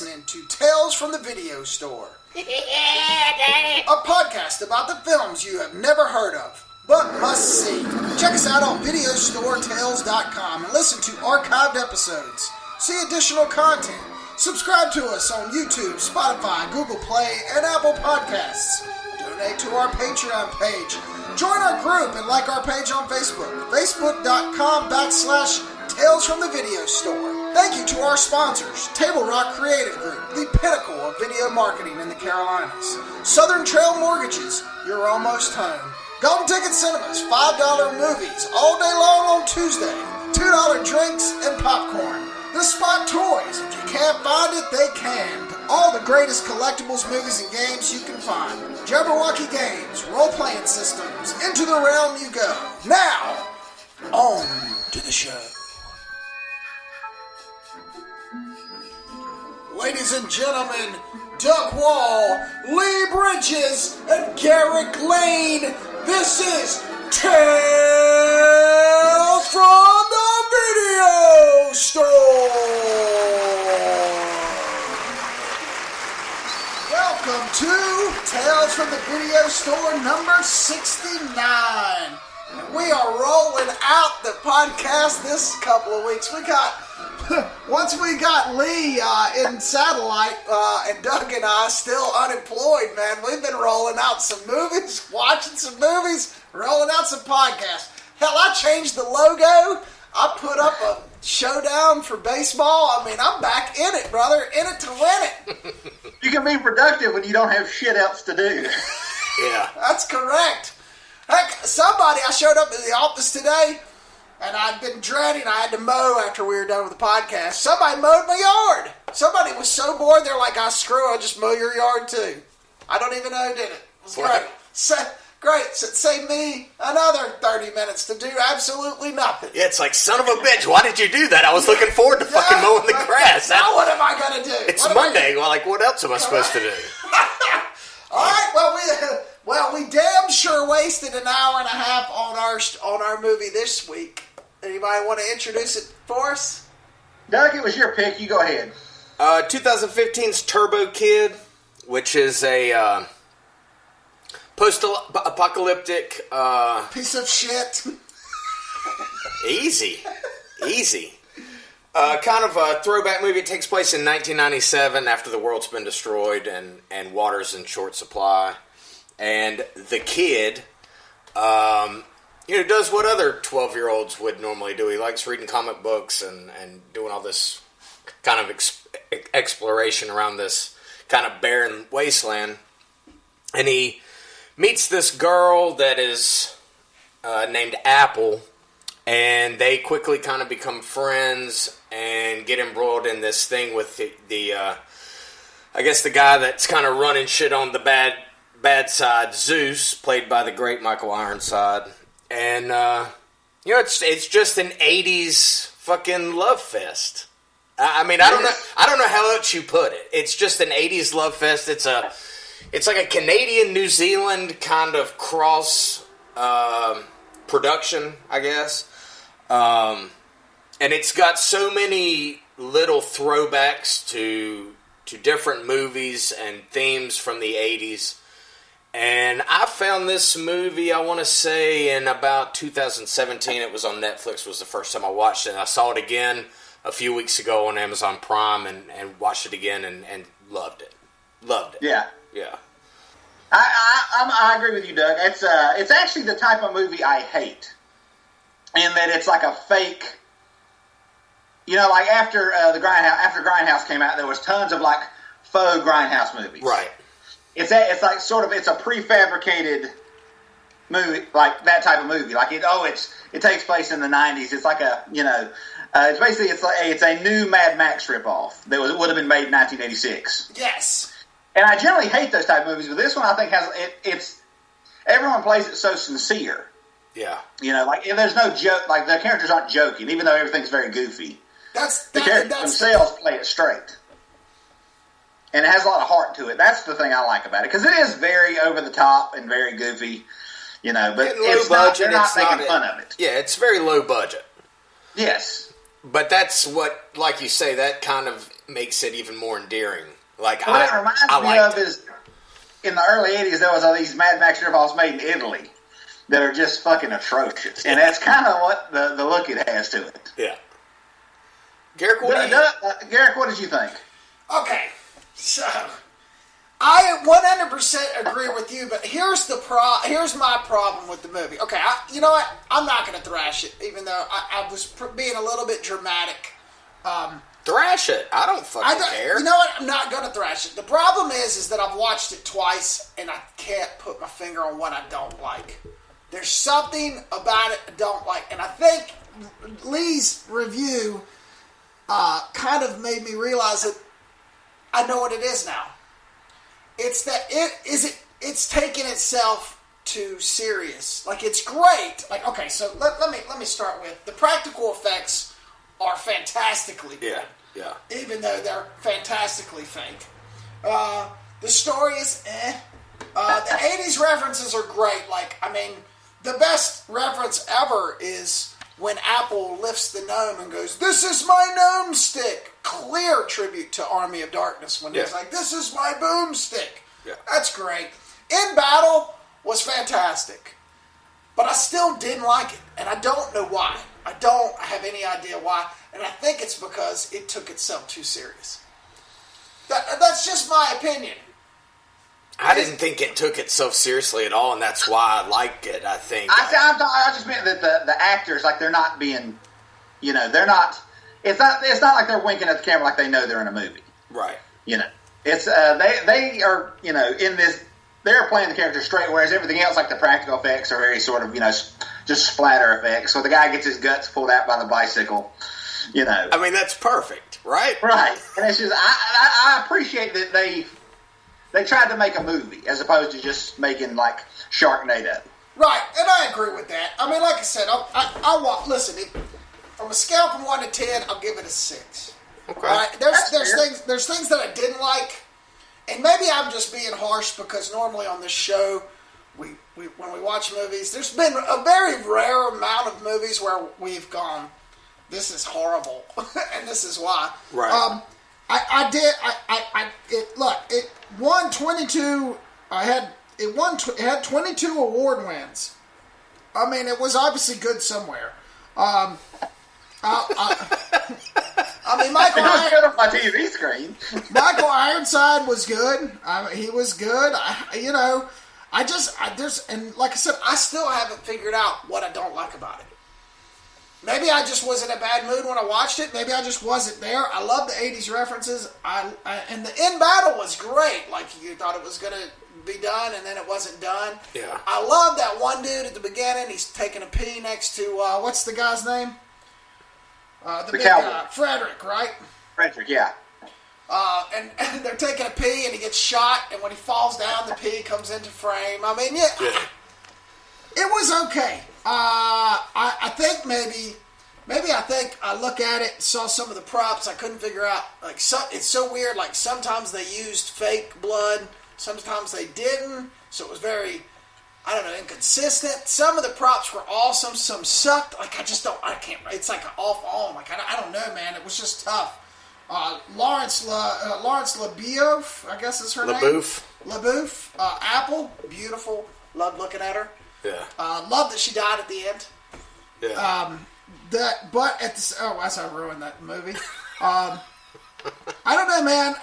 listening to Tales from the Video Store, a podcast about the films you have never heard of, but must see. Check us out on videostoretales.com and listen to archived episodes. See additional content. Subscribe to us on YouTube, Spotify, Google Play, and Apple Podcasts. Donate to our Patreon page. Join our group and like our page on Facebook. Facebook.com/Tales from the Video Store. Thank you to our sponsors, Table Rock Creative Group, the pinnacle of video marketing in the Carolinas. Southern Trail Mortgages, you're almost home. Golden Ticket Cinemas, $5 movies all day long on Tuesday. $2 drinks and popcorn. The Spot Toys, if you can't find it, they can. All the greatest collectibles, movies, and games you can find. Jabberwocky Games, role-playing systems, into the realm you go. Now, on to the show. Ladies and gentlemen, Doug Wall, Lee Bridges, and Garrick Lane, this is Tales from the Video Store. Welcome to Tales from the Video Store number 69. And we are rolling out the podcast this couple of weeks. Once we got Lee in satellite, and Doug and I still unemployed, man, we've been rolling out some movies, watching some movies, rolling out some podcasts. Hell, I changed the logo. I put up a showdown for baseball. I mean, I'm back in it, brother. In it to win it. You can be productive when you don't have shit else to do. Yeah. That's correct. Heck, I showed up at the office today, and I'd been dreading. I had to mow after we were done with the podcast. Somebody mowed my yard. Somebody was so bored, they're like, screw it, I'll just mow your yard too. I don't even know who did it. It was great. Great. So it saved me another 30 minutes to do absolutely nothing. Yeah, it's like, son of a bitch, why did you do that? I was looking forward to fucking mowing the grass. Now what am I going to do? It's Monday. What else am I supposed to do? All right, well, we damn sure wasted an hour and a half on our movie this week. Anybody want to introduce it for us? Doug, it was your pick. You go ahead. 2015's Turbo Kid, which is a post-apocalyptic piece of shit. Easy. Kind of a throwback movie. It takes place in 1997 after the world's been destroyed and water's in short supply. And the kid, does what other 12-year-olds would normally do. He likes reading comic books and doing all this kind of exploration around this kind of barren wasteland. And he meets this girl that is named Apple, and they quickly kind of become friends and get embroiled in this thing with the I guess the guy that's kind of running shit on the bad side, Zeus, played by the great Michael Ironside. And it's just an 80s fucking love fest. I mean, I don't know how else you put it. It's just an 80s love fest. It's like a Canadian New Zealand kind of cross production, I guess. And it's got so many little throwbacks to different movies and themes from the 80s. And I found this movie, I want to say, in about 2017. It was on Netflix, was the first time I watched it. And I saw it again a few weeks ago on Amazon Prime and watched it again and loved it. Loved it. Yeah. Yeah. I agree with you, Doug. It's actually the type of movie I hate, in that it's like a fake. Like after Grindhouse came out, there was tons of like faux Grindhouse movies. Right. It's like it's a prefabricated movie, like that type of movie. Like it takes place in the 90s. It's like it's basically it's a new Mad Max ripoff that would have been made in 1986. Yes. And I generally hate those type of movies, but this one I think it's everyone plays it so sincere. Yeah. Like there's no joke, like the characters aren't joking, even though everything's very goofy. The characters themselves play it straight. And it has a lot of heart to it. That's the thing I like about it, because it is very over the top and very goofy, but they're not making fun of it. Yeah, it's very low budget. Yes. But that's what, like you say, that kind of makes it even more endearing. Like, what it reminds me of is, in the early 80s, there was all these Mad Max ripoffs made in Italy that are just fucking atrocious. And that's kind of what the look it has to it. Yeah. Garrick, Garrick, what did you think? Okay, so I 100% agree with you, but here's my problem with the movie. Okay, you know what? I'm not going to thrash it, even though I was being a little bit dramatic. Thrash it. I don't fucking care. You know what? I'm not going to thrash it. The problem is that I've watched it twice, and I can't put my finger on what I don't like. There's something about it I don't like, and I think Lee's review kind of made me realize that I know what it is now. It's that it's taking itself too serious. Like, it's great. Like, okay, so let me start with the practical effects are fantastically good. Yeah. Even though they're fantastically fake. The story is the 80s references are great. Like, I mean, the best reference ever is when Apple lifts the gnome and goes, "This is my gnome stick." Clear tribute to Army of Darkness when he's like, "This is my boomstick." Yeah. That's great. In Battle was fantastic. But I still didn't like it. And I don't know why. I don't have any idea why. And I think it's because it took itself too serious. That's just my opinion. I didn't think it took itself seriously at all, and that's why I liked it, I think. I just meant that the actors, like, they're not being, they're not, it's not like they're winking at the camera like they know they're in a movie. Right. It's, they are, in this, they're playing the character straight, whereas everything else, like the practical effects, are very sort of, just splatter effects. So the guy gets his guts pulled out by the bicycle, I mean, that's perfect, right? Right. And it's just, I appreciate that they tried to make a movie as opposed to just making, like, Sharknado. Right, and I agree with that. I mean, like I said, listen, from a scale from 1 to 10, I'll give it a 6. Okay. Right? There's things that I didn't like, and maybe I'm just being harsh because normally on this show, when we watch movies, there's been a very rare amount of movies where we've gone, this is horrible, and this is why. Right. It won 22. It had 22 award wins. I mean, it was obviously good somewhere. I mean, It was good on my TV screen. Michael Ironside was good. He was good. And like I said, I still haven't figured out what I don't like about it. Maybe I just was in a bad mood when I watched it. Maybe I just wasn't there. I love the 80s references. And the In Battle was great. Like, you thought it was going to be done, and then it wasn't done. Yeah. I love that one dude at the beginning. He's taking a pee next to, what's the guy's name? The big guy. Frederick, right? Frederick, yeah. And they're taking a pee, and he gets shot, and when he falls down, the pee comes into frame. I mean, yeah. It was okay. I think maybe I look at it, saw some of the props, I couldn't figure out, it's so weird, like, sometimes they used fake blood, sometimes they didn't, so it was very, inconsistent. Some of the props were awesome, some sucked, like, it's like an off on, like, I don't know, man, it was just tough. Lawrence LaBeouf, I guess is her name. LaBeouf. Apple, beautiful, loved looking at her. Yeah. Love that she died at the end. Yeah. That's how I ruined that movie. I don't know, man.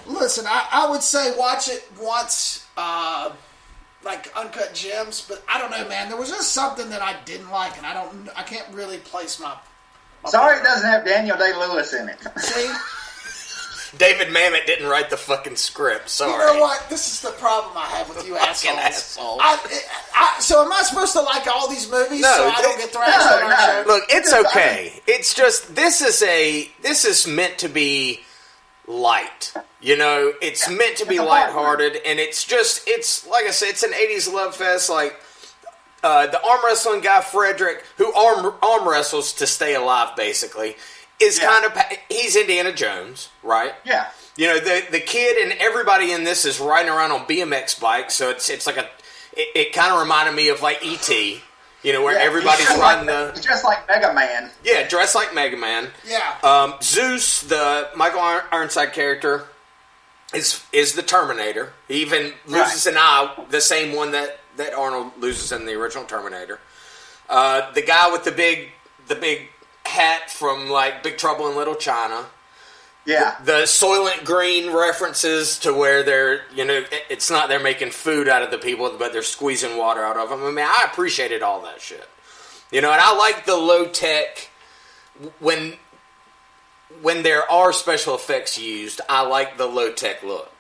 Listen, I would say watch it once, like Uncut Gems, but I don't know, man. There was just something that I didn't like, and I can't really place my Sorry it doesn't have Daniel Day-Lewis in it. See? David Mamet didn't write the fucking script. Sorry. You know what? This is the problem I have with you assholes. Asshole. So am I supposed to like all these movies so I don't get thrashed on our show? Look, it's okay. It's just this is meant to be light. It's meant to be lighthearted, and it's like I said, it's an 80s love fest. Like the arm wrestling guy Frederick, who arm wrestles to stay alive, basically. He's Indiana Jones, right? Yeah. The kid and everybody in this is riding around on BMX bikes, so it's like it kind of reminded me of like E.T., You know, where everybody's riding the... He's just like Mega Man. Yeah, dressed like Mega Man. Yeah. Zeus, the Michael Ironside character, is the Terminator. He even loses an eye, the same one that Arnold loses in the original Terminator. The guy with the big hat from like Big Trouble in Little China. Yeah. The Soylent Green references to where they're, you know, it's not they're making food out of the people, but they're squeezing water out of them. I mean, I appreciated all that shit. You know, and I like the low tech when there are special effects used. I like the low tech look.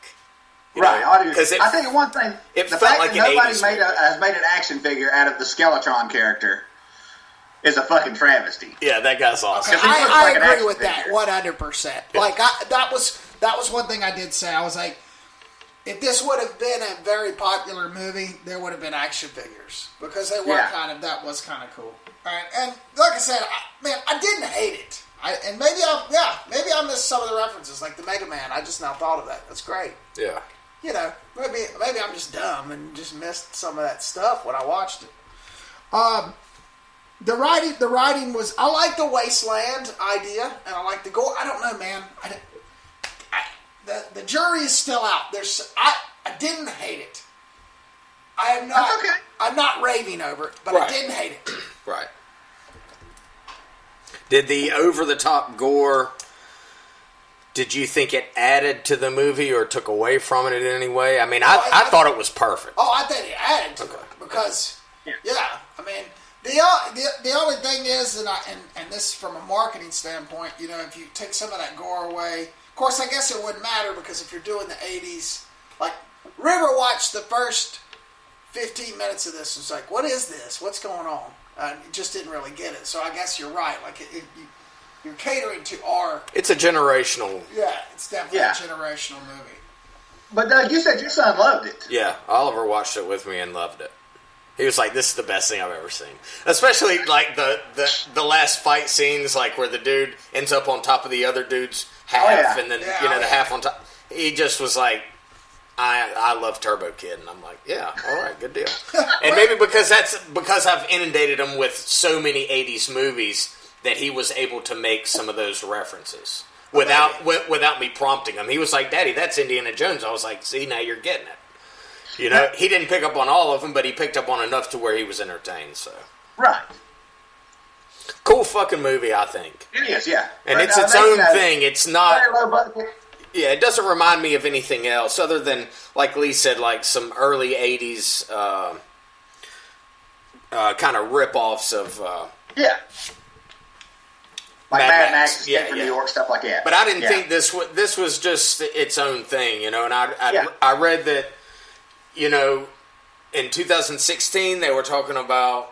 Right. Because I think one thing, it the felt fact like that nobody has made an action figure out of the Skeletron character is a fucking travesty. Yeah, that guy's awesome. Okay, I agree with that 100%. Yeah. Like that was one thing I did say. I was like, if this would have been a very popular movie, there would have been action figures because they were that was kind of cool. All right, and like I said, I didn't hate it. Maybe I missed some of the references, like the Mega Man. I just now thought of that. That's great. Yeah. You know, maybe I'm just dumb and just missed some of that stuff when I watched it. The writing was, I like the wasteland idea, and I like the gore. I don't know, man. The jury is still out. I didn't hate it. I am not. That's okay. I'm not raving over it, but I didn't hate it. Right. Did the over-the-top gore, did you think it added to the movie or took away from it in any way? I mean, I thought it was perfect. Oh, I think it added to it because, I mean, the only thing is, and this from a marketing standpoint, you know, if you take some of that gore away, of course, I guess it wouldn't matter because if you're doing the 80s, like, River watched the first 15 minutes of this and was like, what is this? What's going on? Just didn't really get it. So I guess you're right. Like, you're catering to our... It's a generational... Yeah, it's definitely a generational movie. But Doug, you said your son loved it. Yeah, Oliver watched it with me and loved it. He was like, this is the best thing I've ever seen. Especially, like, the last fight scenes, like, where the dude ends up on top of the other dude's half, and then, the half on top. He just was like, I love Turbo Kid, and I'm like, yeah, all right, good deal. And maybe because I've inundated him with so many 80s movies that he was able to make some of those references without me prompting him. He was like, Daddy, that's Indiana Jones. I was like, see, now you're getting it. You know, he didn't pick up on all of them, but he picked up on enough to where he was entertained. So right, cool fucking movie, I think. it is, yeah. And it's its own thing. It's not. Very low budget. Yeah, it doesn't remind me of anything else other than, like Lee said, like some early 80s kind of rip-offs of... like Mad Max, Escape from New York, stuff like that. But I didn't think this was just its own thing, you know, and I read that, you know, in 2016 they were talking about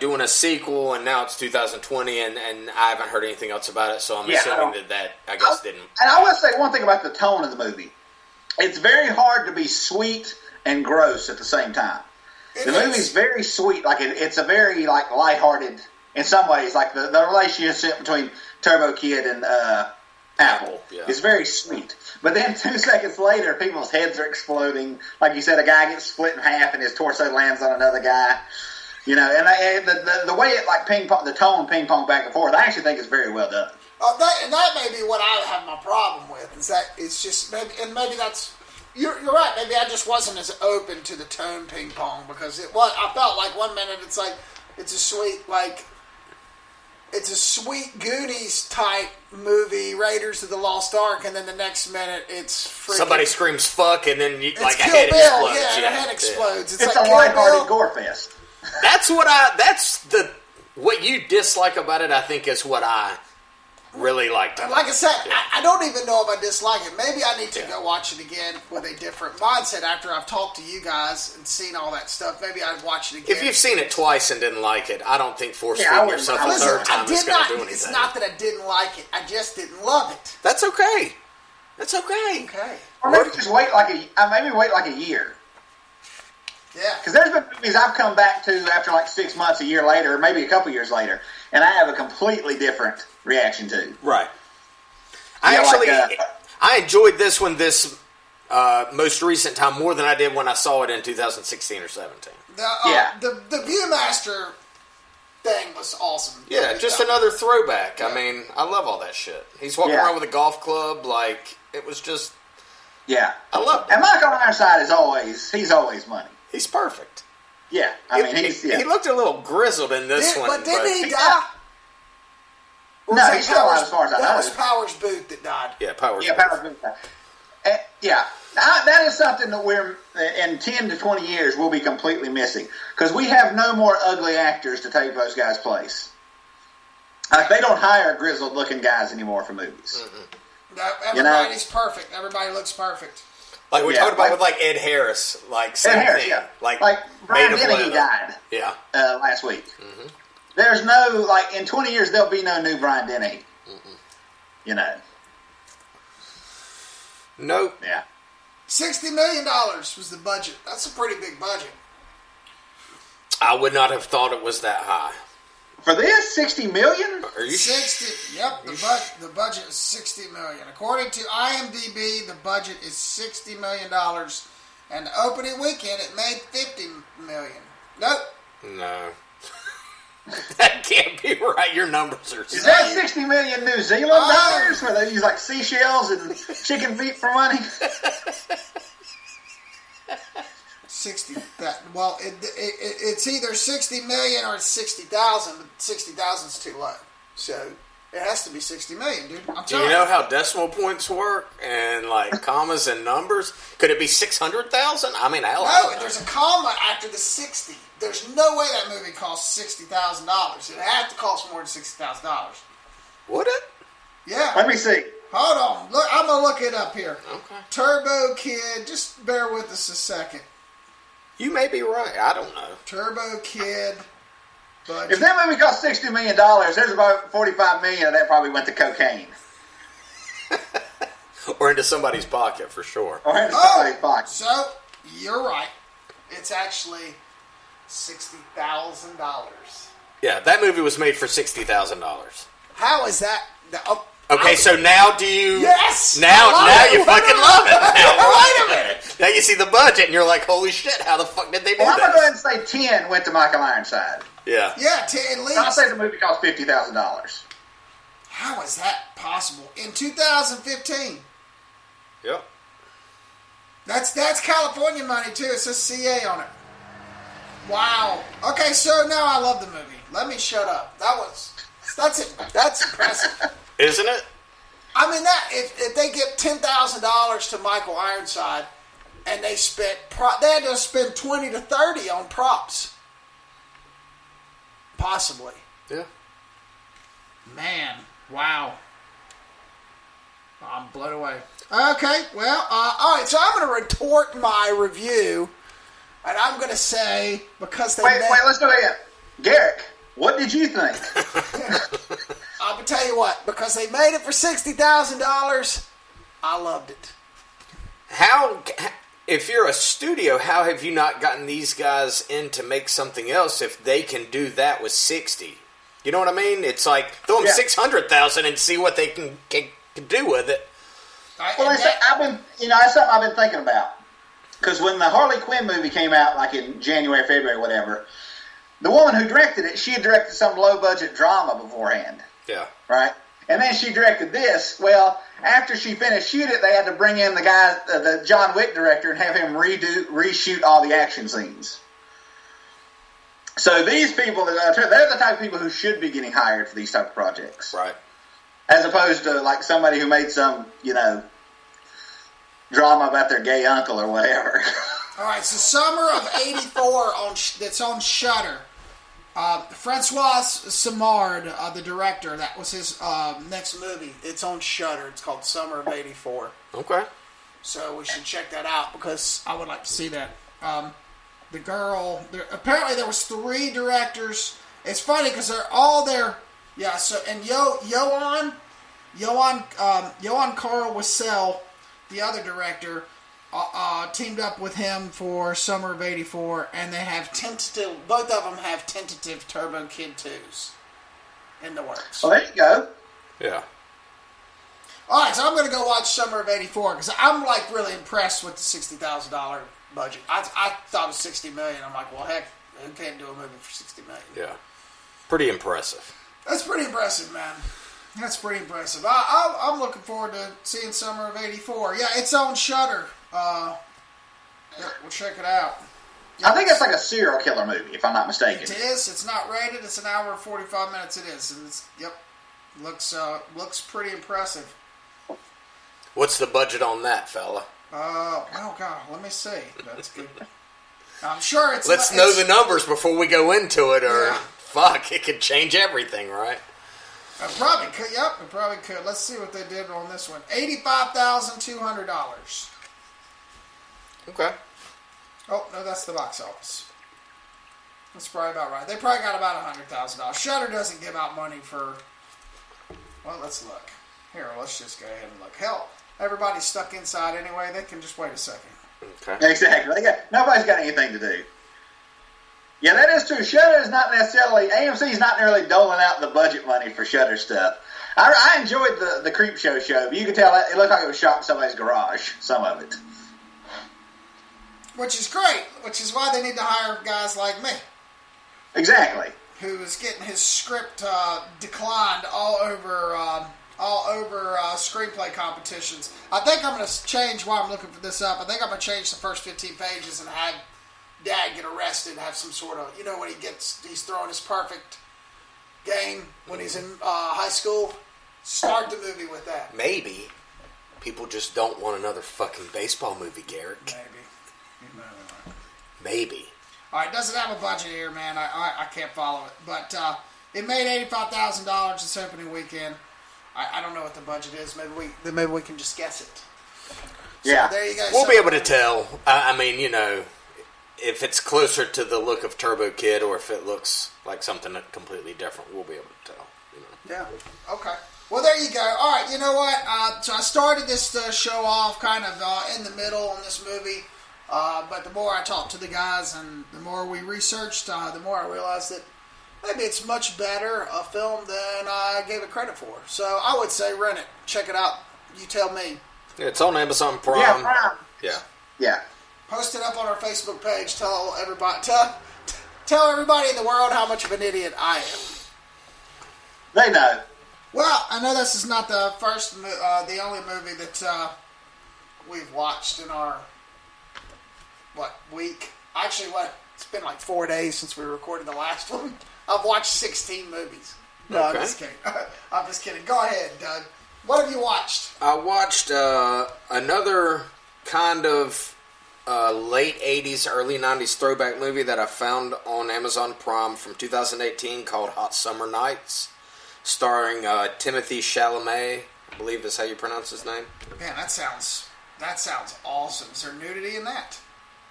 doing a sequel, and now it's 2020, and I haven't heard anything else about it, so I'm assuming that I guess didn't. And I want to say one thing about the tone of the movie. It's very hard to be sweet and gross at the same time. The movie's very sweet, like it's a very like lighthearted in some ways, like the relationship between Turbo Kid and Apple is very sweet. But then 2 seconds later, people's heads are exploding. Like you said, a guy gets split in half and his torso lands on another guy. You know, and the way it like ping pong, the tone ping pong back and forth, I actually think is very well done. That may be what I have my problem with. Is that it's just maybe that's you're right. Maybe I just wasn't as open to the tone ping pong because I felt like 1 minute it's like it's a sweet Goonies type movie, Raiders of the Lost Ark, and then the next minute it's freaking... Somebody screams fuck, and then like a Kill head Bill, explodes. a head explodes. It's like a lighthearted gore fest. What you dislike about it, I think, is what I really liked. Like I said, I don't even know if I dislike it. Maybe I need to go watch it again with a different mindset after I've talked to you guys and seen all that stuff. Maybe I'd watch it again. If you've seen it twice and didn't like it, I don't think force-feeding yourself a third time is going to do anything. It's not that I didn't like it. I just didn't love it. That's okay. That's okay. Okay. Or maybe just wait like a year. Yeah. Because there's been movies I've come back to after like 6 months, a year later, or maybe a couple years later, and I have a completely different reaction to. Right. I enjoyed this one this most recent time more than I did when I saw it in 2016 or 17. The Viewmaster thing was awesome. Yeah, just another throwback. Yeah. I mean, I love all that shit. He's walking around with a golf club, like, it was just... Yeah. I love it. And Michael Ironside he's always money. He's perfect. Yeah, I mean, he looked a little grizzled in this one. But didn't he die? No, he's still alive as far as I know. That was Powers Booth that died. Yeah, Powers Booth died. That is something that we're, in 10 to 20 years, we'll be completely missing. Because we have no more ugly actors to take those guys' place. Like, they don't hire grizzled-looking guys anymore for movies. Mm-hmm. No, everybody's perfect. Everybody looks perfect. Like we talked about with like Ed Harris, like same Ed Harris, thing. Yeah. Like Brian Dennehy died. Yeah. Last week. Mm-hmm. There's no, like, in 20 years there'll be no new Brian Dennehy. Mm-mm. You know. Nope. Yeah. $60 million was the budget. That's a pretty big budget. I would not have thought it was that high. For this, $60 million? Are you 60? Yep, the budget is $60 million. According to IMDb, the budget is $60 million, and the opening weekend it made $50 million. Nope. No. That can't be right. Your numbers are... Is that 60 million New Zealand dollars where they use like seashells and chicken feet for money? 60. Well, it's either 60 million or it's 60,000, but 60,000 is too low. So it has to be 60 million, dude. I'm Do you know how decimal points work and like commas and numbers? Could it be 600,000? I mean, hell, no. There's a comma after the 60. There's no way that movie costs $60,000. It had to cost more than $60,000. Would it? Yeah. Let me see. Hold on. Look, I'm gonna look it up here. Okay. Turbo Kid. Just bear with us a second. You may be right. I don't know. Turbo Kid. Budget. If that movie cost $60 million, there's about $45 million of that probably went to cocaine. Or into somebody's pocket, for sure. Or into somebody's pocket. So, you're right. It's actually $60,000. Yeah, that movie was made for $60,000. How is that? Okay, so now do you... Yes! Now you fucking love it. Wait a minute. Now you see the budget and you're like, holy shit, how the fuck did they do I'm going to that? go ahead and say 10 went to Michael Ironside. Yeah. Yeah, at least. I'll say the movie cost $50,000. How is that possible? In 2015. Yep. That's California money, too. It says CA on it. Wow. Okay, so now I love the movie. Let me shut up. That's impressive. Isn't it? I mean, that if they get $10,000 to Michael Ironside and they had to spend 20 to 30 on props. Possibly. Yeah. Man, wow. I'm blown away. Okay, well, all right, so I'm going to retort my review, and I'm going to say, because they... Wait, let's do it again. Garrick, what did you think? I'm going to tell you what, because they made it for $60,000, I loved it. How... If you're a studio, how have you not gotten these guys in to make something else if they can do that with 60? You know what I mean? It's like, throw them 600,000 and see what they can do with it. That's something I've been thinking about. Because when the Harley Quinn movie came out, like in January, February, whatever, the woman who directed it, she had directed some low-budget drama beforehand. Yeah. Right? And then she directed this. Well, after she finished shooting it, they had to bring in the guy, the John Wick director, and have him reshoot all the action scenes. So these people, they're the type of people who should be getting hired for these type of projects. Right. As opposed to like somebody who made some, drama about their gay uncle or whatever. All right, so Summer of '84 that's on Shudder. Francois Simard, the director, that was his next movie. It's on Shudder. It's called Summer of '84. Okay. So we should check that out because I would like to see that. The girl, apparently there was 3 directors. It's funny because they're all there. Yeah. So and Johan Carl Wassell, the other director, teamed up with him for Summer of '84, and they have both of them have tentative Turbo Kid 2s in the works. Well, there you go. Yeah. All right, so I'm going to go watch Summer of '84 because I'm like really impressed with the $60,000 budget. I thought it was $60 million. I'm like, well, heck, who can't do a movie for $60 million? Yeah. pretty impressive. That's pretty impressive, man. That's pretty impressive. I'm looking forward to seeing Summer of '84. Yeah, it's on Shudder. Yeah, we'll check it out. Yep. I think it's like a serial killer movie, if I'm not mistaken. It is. It's not rated. It's an hour and 45 minutes. It is. And looks pretty impressive. What's the budget on that, fella? Oh God, let me see. That's good. I'm sure it's. Let's know the numbers before we go into it, or fuck, it could change everything, right? It probably could. Yep, it probably could. Let's see what they did on this one. $85,200. Okay. Oh no, that's the box office. That's probably about right. They probably got about $100,000. Shudder doesn't give out money for. Well, let's look. Here, let's just go ahead and look. Hell, everybody's stuck inside anyway. They can just wait a second. Okay. Exactly. Nobody's got anything to do. Yeah, that is true. Shudder is not necessarily, AMC's not really doling out the budget money for Shudder stuff. I enjoyed the Creep Show, but you could tell it looked like it was shot in somebody's garage, some of it. Which is great, which is why they need to hire guys like me. Exactly. Who is getting his script declined all over screenplay competitions. I think I'm going to change while I'm looking for this up. I think I'm going to change the first 15 pages and have Dad get arrested and have some sort of, when he's throwing his perfect game when he's in high school. Start the movie with that. Maybe people just don't want another fucking baseball movie, Garrick. Maybe. All right, doesn't have a budget here, man. I can't follow it. But it made $85,000 this opening weekend. I don't know what the budget is. Maybe we can just guess it. Yeah. So there you go. We'll be able to tell. I mean, if it's closer to the look of Turbo Kid or if it looks like something completely different, we'll be able to tell. Yeah. Okay. Well, there you go. All right, you know what? So I started this show off kind of in the middle on this movie. But the more I talked to the guys and the more we researched, the more I realized that maybe it's much better a film than I gave it credit for. So I would say rent it. Check it out. You tell me. Yeah, it's on Amazon Prime. Yeah, Prime. Yeah. Post it up on our Facebook page. Tell everybody in the world how much of an idiot I am. They know. Well, I know this is not the the only movie that we've watched in our week. Actually, it's been like 4 days since we recorded the last one. I've watched 16 movies. No, okay. I'm just kidding. I'm just kidding. Go ahead, Doug. What have you watched? I watched another kind of late 80s, early 90s throwback movie that I found on Amazon Prime from 2018 called Hot Summer Nights, starring Timothy Chalamet. I believe is how you pronounce his name. Man, that sounds awesome. Is there nudity in that?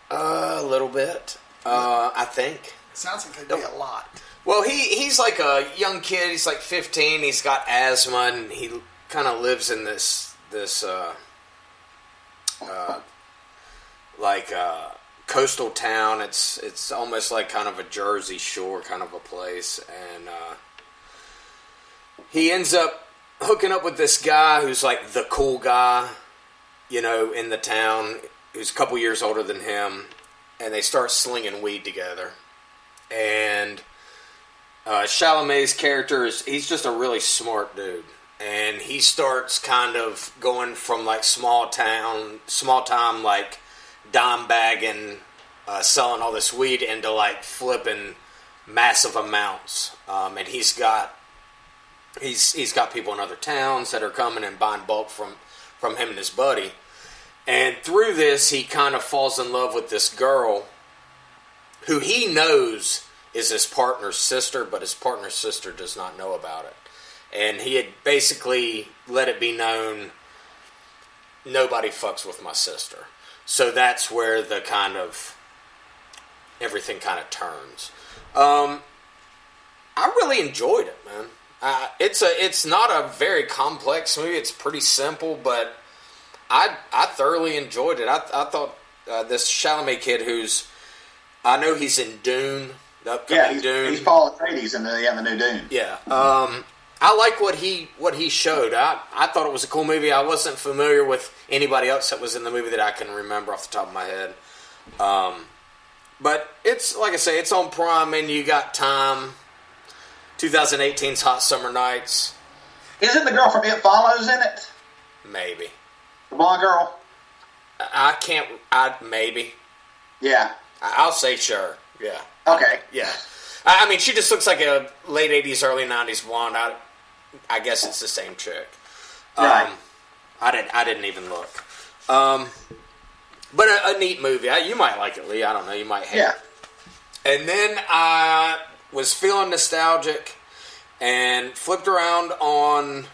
A little bit. I think. Sounds like it'd be a lot. Well, he's like a young kid. He's like 15. He's got asthma, and he kind of lives in this coastal town. It's almost like kind of a Jersey Shore kind of a place, and he ends up hooking up with this guy who's like the cool guy, in the town, who's a couple years older than him, and they start slinging weed together. And Chalamet's character he's just a really smart dude, and he starts kind of going from like small time like dime bagging, selling all this weed into like flipping massive amounts, and he's got people in other towns that are coming and buying bulk from him and his buddy. And through this, he kind of falls in love with this girl who he knows is his partner's sister, but his partner's sister does not know about it. And he had basically let it be known, nobody fucks with my sister. So that's where the kind of everything kind of turns. I really enjoyed it, man. It's not a very complex movie. It's pretty simple, but I thoroughly enjoyed it. I thought this Chalamet kid, I know he's in Dune, the upcoming Dune. He's Paul Atreides in the new Dune. Yeah. I like what he showed. I thought it was a cool movie. I wasn't familiar with anybody else that was in the movie that I can remember off the top of my head. But it's, like I say, it's on Prime, and you got time 2018's Hot Summer Nights. Isn't the girl from It Follows in it? Maybe. The blonde girl? Maybe. Yeah. I'll say sure. Yeah. Okay. Yeah. I mean, she just looks like a late 80s, early 90s blonde. I guess it's the same chick. Right. I didn't even look. But a neat movie. You might like it, Lee. I don't know. You might hate it. And then I was feeling nostalgic and flipped around on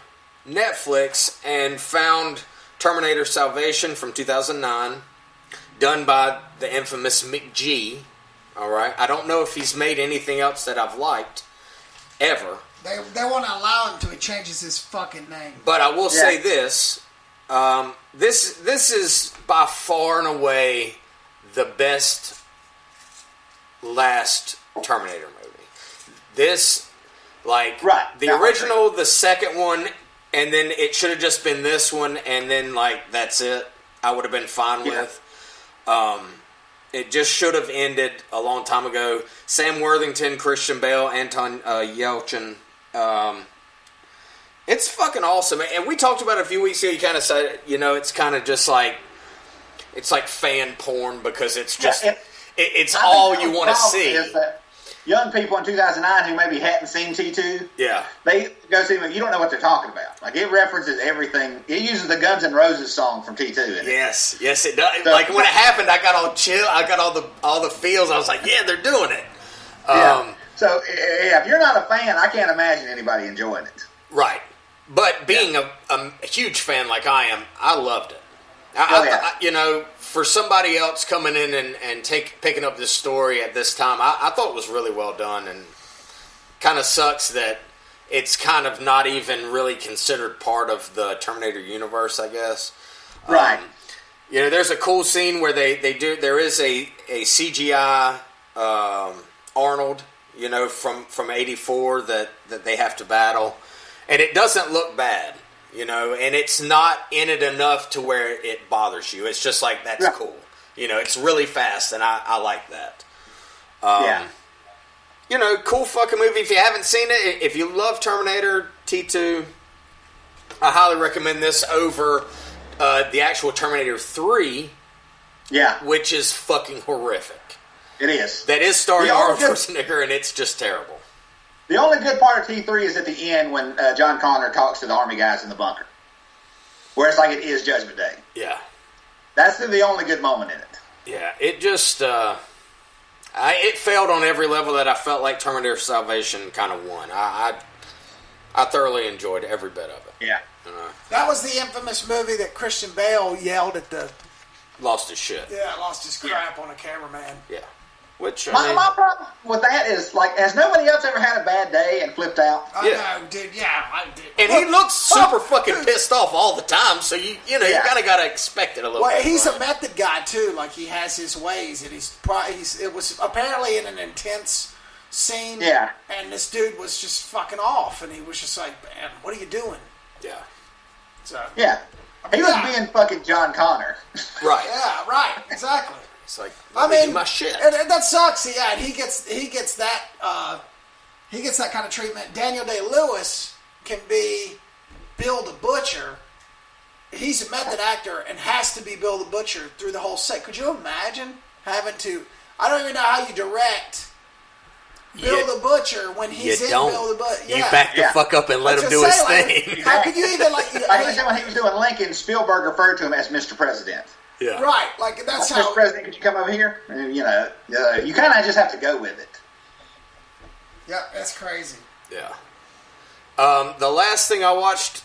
Netflix and found Terminator Salvation from 2009, done by the infamous McG. All right. I don't know if he's made anything else that I've liked ever. They won't allow him to. He changes his fucking name. But I will say this. This is by far and away the best last Terminator movie. This, like, the original, the second one, and then it should have just been this one, and then, like, that's it. I would have been fine with. It just should have ended a long time ago. Sam Worthington, Christian Bale, Anton Yelchin. It's fucking awesome. And we talked about it a few weeks ago. You kind of said, it's kind of just like, it's like fan porn because it's just, it's all you want to see. Is that young people in 2009 who maybe hadn't seen T2, they go see it, you don't know what they're talking about. Like, it references everything. It uses the Guns N' Roses song from T2 in it. Yes, it does. So, like, when it happened, I got all chill. I got all the feels. I was like, yeah, they're doing it. So, if you're not a fan, I can't imagine anybody enjoying it. Right. But being a huge fan like I am, I loved it. For somebody else coming in and picking up this story at this time, I thought it was really well done, and kind of sucks that it's kind of not even really considered part of the Terminator universe, I guess. Right. There's a cool scene where there is a CGI Arnold, from 84 that they have to battle. And it doesn't look bad, and it's not in it enough to where it bothers you. It's just like, that's cool. It's really fast, and I like that. Cool fucking movie. If you haven't seen it, if you love Terminator T2, I highly recommend this over the actual Terminator 3, which is fucking horrific. It is. That is starring Arnold Schwarzenegger, and it's just terrible. The only good part of T3 is at the end when John Connor talks to the army guys in the bunker. Where it's like it is Judgment Day. Yeah. That's the only good moment in it. Yeah, it just... it failed on every level that I felt like Terminator Salvation kind of won. I thoroughly enjoyed every bit of it. Yeah. That was the infamous movie that Christian Bale yelled at the... Lost his shit. Yeah, lost his crap on a cameraman. Yeah. Which, my problem with that is, like, has nobody else ever had a bad day and flipped out? I know, dude. Yeah, I did. And he looks super fucking pissed off all the time, so you kind of got to expect it a little bit. Well, he's a method guy, too. Like, he has his ways, and it was apparently in an intense scene. Yeah. And this dude was just fucking off, and he was just like, man, what are you doing? Yeah. So. Yeah. He was being fucking John Connor. Right. Yeah, right. Exactly. It's like, do my shit. And that sucks. Yeah, and he gets that kind of treatment. Daniel Day-Lewis can be Bill the Butcher. He's a method actor and has to be Bill the Butcher through the whole set. Could you imagine having to? I don't even know how you direct Bill the Butcher when he's in Bill the Butcher. Yeah. You back the fuck up and let him do his thing. How could you even like? When he was doing Lincoln, Spielberg referred to him as Mr. President. Yeah. Right, like that's how. Mr. President, could you come over here? And, you kind of just have to go with it. Yeah, that's crazy. Yeah. The last thing I watched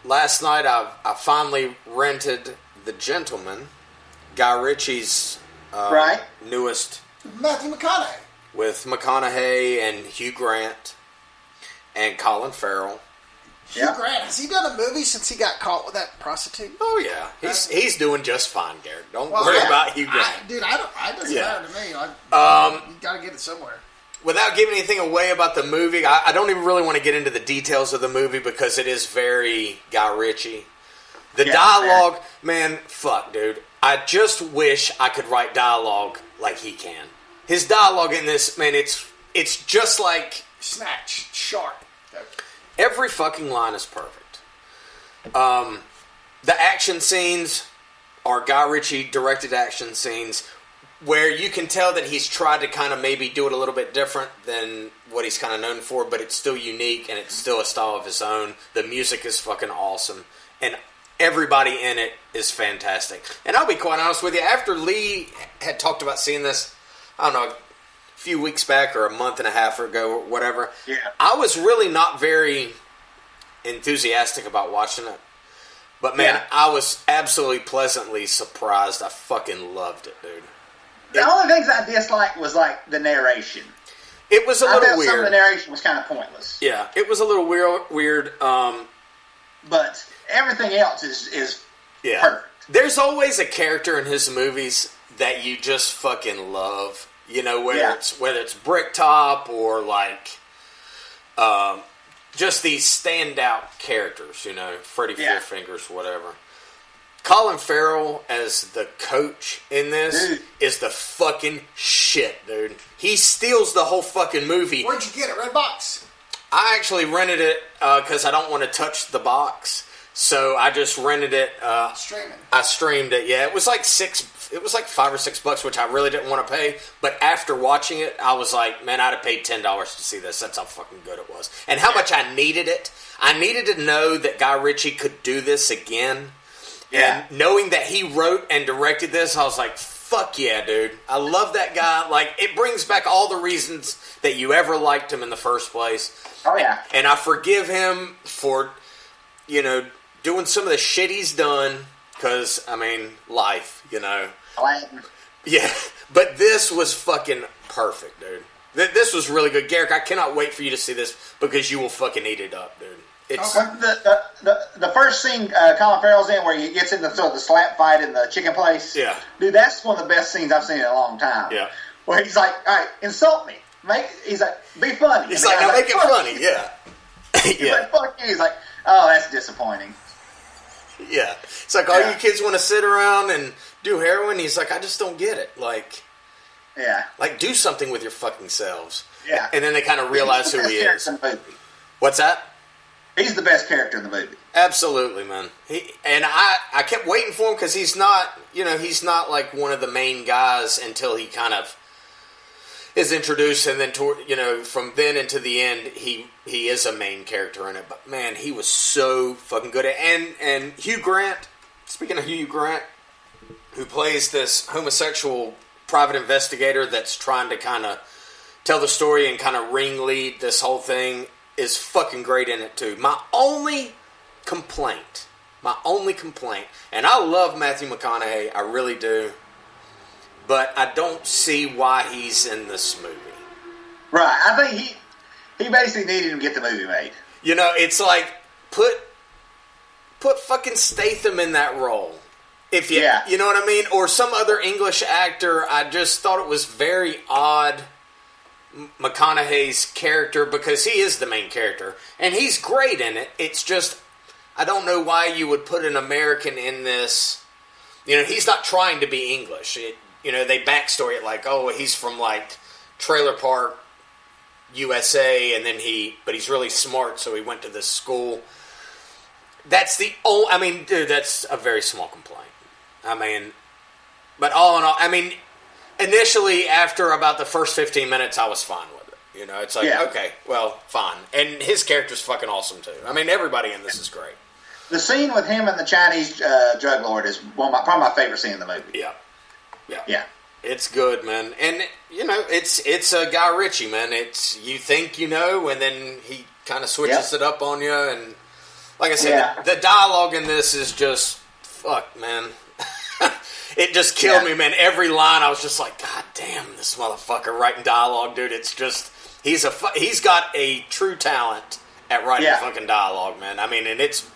last night. I finally rented The Gentleman, Guy Ritchie's newest. Matthew McConaughey. With McConaughey and Hugh Grant and Colin Farrell. Hugh Grant, has he done a movie since he got caught with that prostitute? Oh yeah, he's doing just fine, Garrick. Don't worry about Hugh Grant. It doesn't matter to me. You got to get it somewhere. Without giving anything away about the movie, I don't even really want to get into the details of the movie because it is very Guy Ritchie. The dialogue, man, fuck, dude. I just wish I could write dialogue like he can. His dialogue in this, man, it's just like Snatch. Every fucking line is perfect. The action scenes are Guy Ritchie directed action scenes where you can tell that he's tried to kind of maybe do it a little bit different than what he's kind of known for, but it's still unique and it's still a style of his own. The music is fucking awesome. And everybody in it is fantastic. And I'll be quite honest with you, after Lee had talked about seeing this, I don't know, a few weeks back or a month and a half ago or whatever, I was really not very enthusiastic about watching it. But man, I was absolutely pleasantly surprised. I fucking loved it, dude. The only things I disliked was like the narration. It was a little weird. Some of the narration was kind of pointless. Yeah, it was a little weird. But everything else is perfect. There's always a character in his movies that you just fucking love. You know, whether it's Bricktop or like just these standout characters. You know, Freddy Four Fingers, whatever. Colin Farrell as the coach in this is the fucking shit, dude. He steals the whole fucking movie. Where'd you get it? Redbox? I actually rented it because I don't want to touch the box, so I just rented it. Streaming. I streamed it. Yeah, it was like $5 or $6, which I really didn't want to pay. But after watching it, I was like, man, I'd have paid $10 to see this. That's how fucking good it was, and how much I needed it. I needed to know that Guy Ritchie could do this again. Yeah. And knowing that he wrote and directed this, I was like, fuck yeah, dude. I love that guy. Like, it brings back all the reasons that you ever liked him in the first place. Oh, yeah. And I forgive him for, you know, doing some of the shit he's done. Because, I mean, life, you know. Yeah. But this was fucking perfect, dude. This was really good. Garrick, I cannot wait for you to see this because you will fucking eat it up, dude. It's the first scene Colin Farrell's in where he gets into the slap fight in the chicken place. Yeah. Dude, that's one of the best scenes I've seen in a long time. Yeah. Where he's like, all right, insult me. He's like, be funny. He's like, now make it funny. Yeah. He's like, fuck you. He's like, oh, that's disappointing. Yeah. It's like, all you kids want to sit around and do heroin? He's like, I just don't get it. Like, do something with your fucking selves. Yeah. And then they kind of realize who he is. What's that? He's the best character in the movie. Absolutely, man. I kept waiting for him because he's not like one of the main guys until he kind of is introduced, and then from then into the end, he is a main character in it. But man, he was so fucking good at it. And Hugh Grant. Speaking of Hugh Grant, who plays this homosexual private investigator that's trying to kind of tell the story and kind of ringlead this whole thing, is fucking great in it too. My only complaint, and I love Matthew McConaughey, I really do, but I don't see why he's in this movie. Right, I think he basically needed to get the movie made. You know, it's like, put fucking Statham in that role. If you know what I mean? Or some other English actor. I just thought it was very odd, McConaughey's character, because he is the main character and he's great in it. It's just, I don't know why you would put an American in this. You know, he's not trying to be English. They backstory it like, oh, he's from like Trailer Park, USA, and then but he's really smart, so he went to this school. That's the only, I mean, dude, that's a very small complaint. I mean, but all in all, I mean, initially, after about the first 15 minutes, I was fine with it. You know, it's like, okay, well, fine. And his character's fucking awesome, too. I mean, everybody in this is great. The scene with him and the Chinese drug lord is probably my favorite scene in the movie. Yeah. It's good, man. And, you know, it's a Guy Ritchie, man. You think you know, and then he kind of switches it up on you. And, like I said, the dialogue in this is just, fuck, man. It just killed me, man. Every line, I was just like, God damn, this motherfucker writing dialogue, dude. It's just, he's got a true talent at writing fucking dialogue, man. I mean, and it's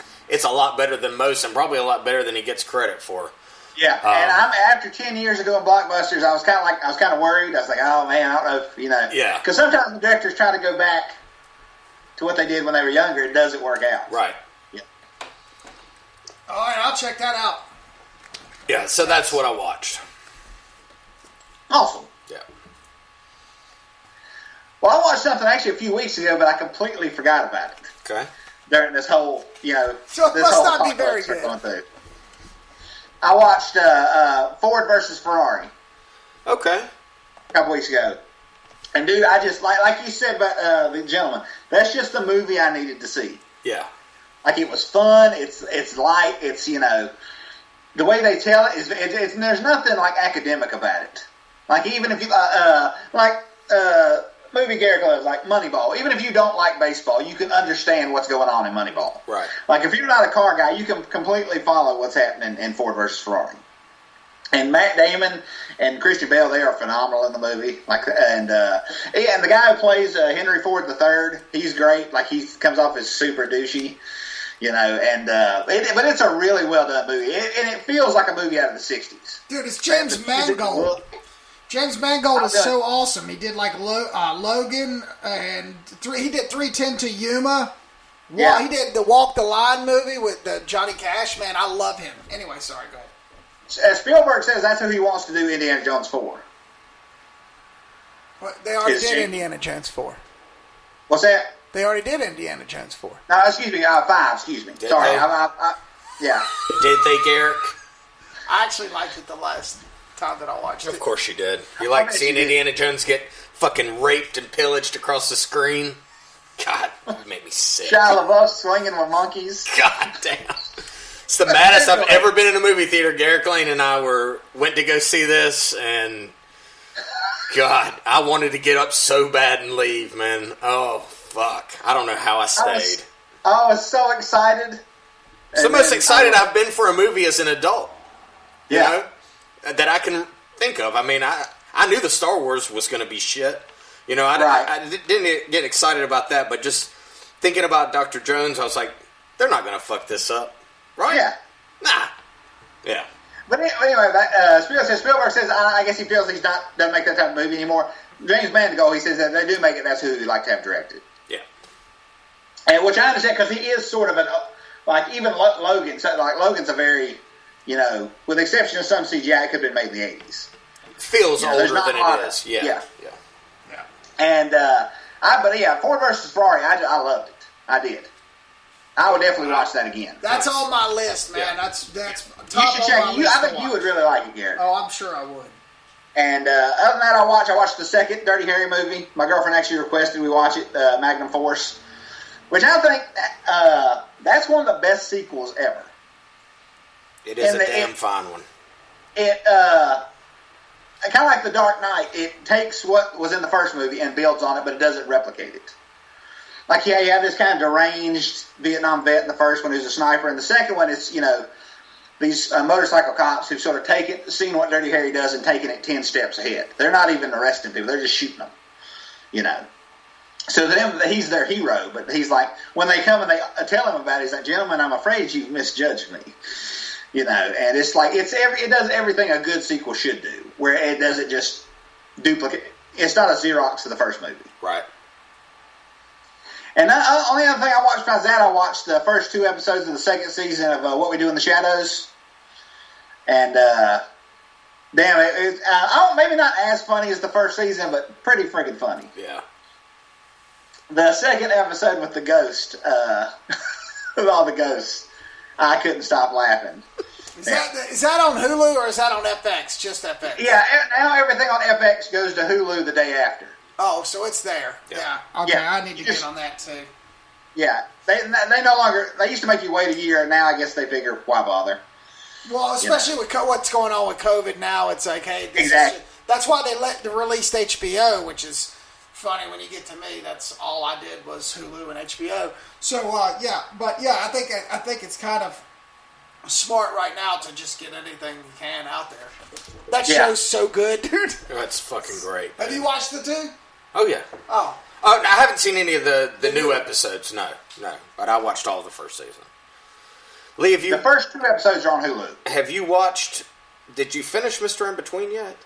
a lot better than most, and probably a lot better than he gets credit for. Yeah, and after 10 years of doing blockbusters, I was kind of worried. I was like, oh man, I don't know if, Yeah. Because sometimes the directors try to go back to what they did when they were younger. It doesn't work out. Right. Yeah. All right, I'll check that out. Yeah, so that's what I watched. Awesome. Yeah. Well, I watched something actually a few weeks ago, but I completely forgot about it. Okay. during this whole, So it this must whole not be apocalypse very we're good. going through. I watched Ford versus Ferrari. Okay. A couple weeks ago. And dude, I just, like you said about the gentleman, that's just the movie I needed to see. Yeah. Like, it was fun, it's light, it's, the way they tell it is, there's nothing, like, academic about it. Like, even if you, movie Garrick loves, like Moneyball, even if you don't like baseball, you can understand what's going on in Moneyball. Right. Like, if you're not a car guy, you can completely follow what's happening in Ford versus Ferrari. And Matt Damon and Christian Bale, they are phenomenal in the movie. And the guy who plays Henry Ford III, he's great. Like, he comes off as super douchey, but it's a really well done movie, and it feels like a movie out of the '60s. Dude, it's James Mangold. James Mangold is so awesome. He did like Logan, and he did 3:10 to Yuma. Yeah, he did the Walk the Line movie with Johnny Cash. Man, I love him. Anyway, sorry, go ahead. Spielberg says that's who he wants to do Indiana Jones 4. Well, they already did Indiana Jones 4. What's that? They already did Indiana Jones 4. No, excuse me, 5, excuse me. Did Sorry, they? yeah. Did they, Garrick? I actually liked it the last time that I watched it. Of course you did. You like seeing Indiana Jones get fucking raped and pillaged across the screen? God, that made me sick. Shia LaBeouf swinging with monkeys. God damn. It's the maddest I've ever been in a movie theater. Garrick Lane and I went to go see this, and God, I wanted to get up so bad and leave, man. Oh, fuck. I don't know how I stayed. I was so excited. It's the most excited I've been for a movie as an adult. You Yeah. know, that I can think of. I mean, I knew the Star Wars was going to be shit. I didn't get excited about that, but just thinking about Dr. Jones, I was like, they're not going to fuck this up. Right? Yeah. Nah. Yeah. But anyway, Spielberg says, I guess he feels he's doesn't make that type of movie anymore. James Mangold, he says that they do make it, that's who he'd like to have directed. Yeah. And which I understand, because he is sort of like, even Logan, so like Logan's a very, with the exception of some CGI, it could have been made in the 80s. Feels older than it is. Yeah. And, Ford versus Ferrari, I loved it. I did. I would definitely watch that again. That's on my list, man. Yeah. That's top you should check it. I think you would really like it, Garrett. Oh, I'm sure I would. And other than that, I watched the second Dirty Harry movie. My girlfriend actually requested we watch it, Magnum Force, which I think that's one of the best sequels ever. It is a damn fine one. It kind of like The Dark Knight. It takes what was in the first movie and builds on it, but it doesn't replicate it. Like, you have this kind of deranged Vietnam vet in the first one who's a sniper, and the second one is, these motorcycle cops who've sort of seen what Dirty Harry does and taken it 10 steps ahead. They're not even arresting people; they're just shooting them, So to them, he's their hero, but he's like, when they come and they tell him about it, he's like, "Gentlemen, I'm afraid you've misjudged me," And it's like it does everything a good sequel should do, where it doesn't just duplicate. It's not a Xerox of the first movie, right? And the only other thing I watched besides that, I watched the first 2 episodes of the second season of What We Do in the Shadows. And, maybe not as funny as the first season, but pretty friggin' funny. Yeah. The second episode with the ghost, with all the ghosts, I couldn't stop laughing. Is that on Hulu or is that on FX? Just FX? Yeah, now everything on FX goes to Hulu the day after. Oh, so it's there. Yeah. Okay, yeah. I need to get on that too. Yeah. They no longer, they used to make you wait a year, and now I guess they figure, why bother? Well, especially with what's going on with COVID now, it's like, hey, that's why they released HBO, which is funny when you get to me. That's all I did was Hulu and HBO. So, I think it's kind of smart right now to just get anything you can out there. That show's so good, dude. That's fucking great. Have you watched the 2? Oh, yeah. Oh, I haven't seen any of the new episodes, no. But I watched all of the first season. Lee, the first 2 episodes are on Hulu. Have you watched, did you finish Mr. In-Between yet?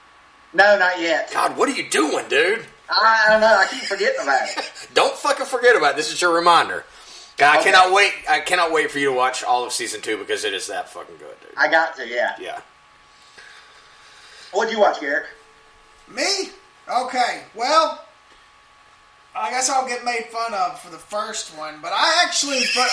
No, not yet. God, what are you doing, dude? I don't know, I keep forgetting about it. Don't fucking forget about it. This is your reminder. God, okay. I cannot wait for you to watch all of season 2 because it is that fucking good, dude. I got to, yeah. Yeah. What'd you watch, Garrick? Me? Okay, well, I guess I'll get made fun of for the first one, but I actually... We're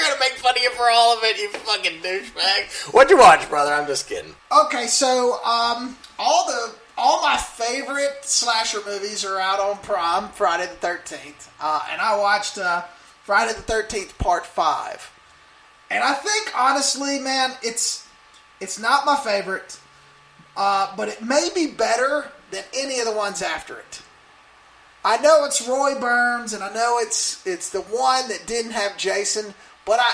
going to make fun of you for all of it, you fucking douchebag. What'd you watch, brother? I'm just kidding. Okay, so all my favorite slasher movies are out on Prime, Friday the 13th. And I watched Friday the 13th Part 5. And I think, honestly, man, it's not my favorite, but it may be better than any of the ones after it. I know it's Roy Burns, and I know it's the one that didn't have Jason, but I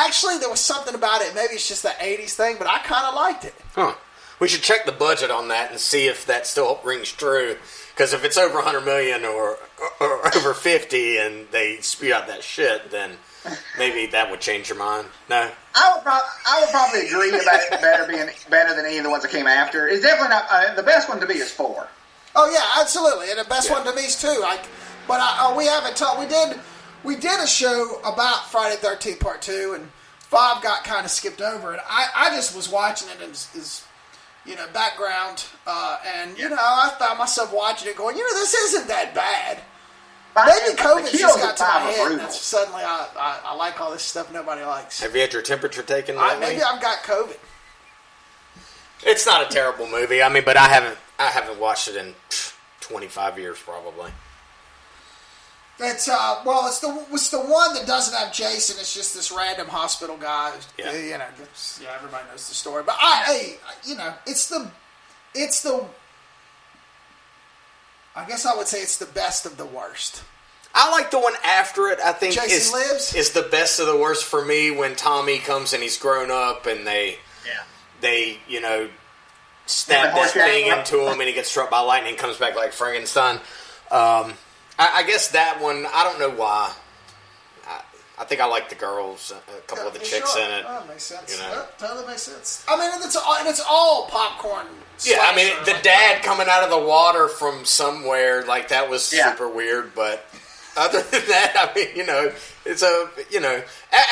actually, there was something about it. Maybe it's just the 80s thing, but I kind of liked it. Huh. We should check the budget on that and see if that still rings true. Because if it's over 100 million or over 50 and they spew out that shit, then maybe that would change your mind. No? I would probably agree about it being better than any of the ones that came after. It's definitely not... the best one to me is 4. Oh, yeah, absolutely. And the best one to me is 2. We haven't talked... We did a show about Friday the 13th Part 2, and 5 got kind of skipped over. And I just was watching it as background. I found myself watching it going, this isn't that bad. Maybe COVID just got to my head, and suddenly I like all this stuff nobody likes. Have you had your temperature taken lately? Maybe I've got COVID. It's not a terrible movie. I mean, but I haven't watched it in 25 years probably. It's it's the one that doesn't have Jason. It's just this random hospital guy. Yeah. Everybody knows the story. But it's the. I guess I would say it's the best of the worst. I like the one after it. I think Jason Lives is the best of the worst for me when Tommy comes and he's grown up and they stab that thing into him and he gets struck by lightning and comes back like Frankenstein. I guess that one, I don't know why. I think I like the girls, a couple of the chicks in it. Oh, that makes sense. That totally makes sense. I mean, it's all popcorn. Yeah, I mean, the dad coming out of the water from somewhere, like, that was super weird, but other than that, I mean, it's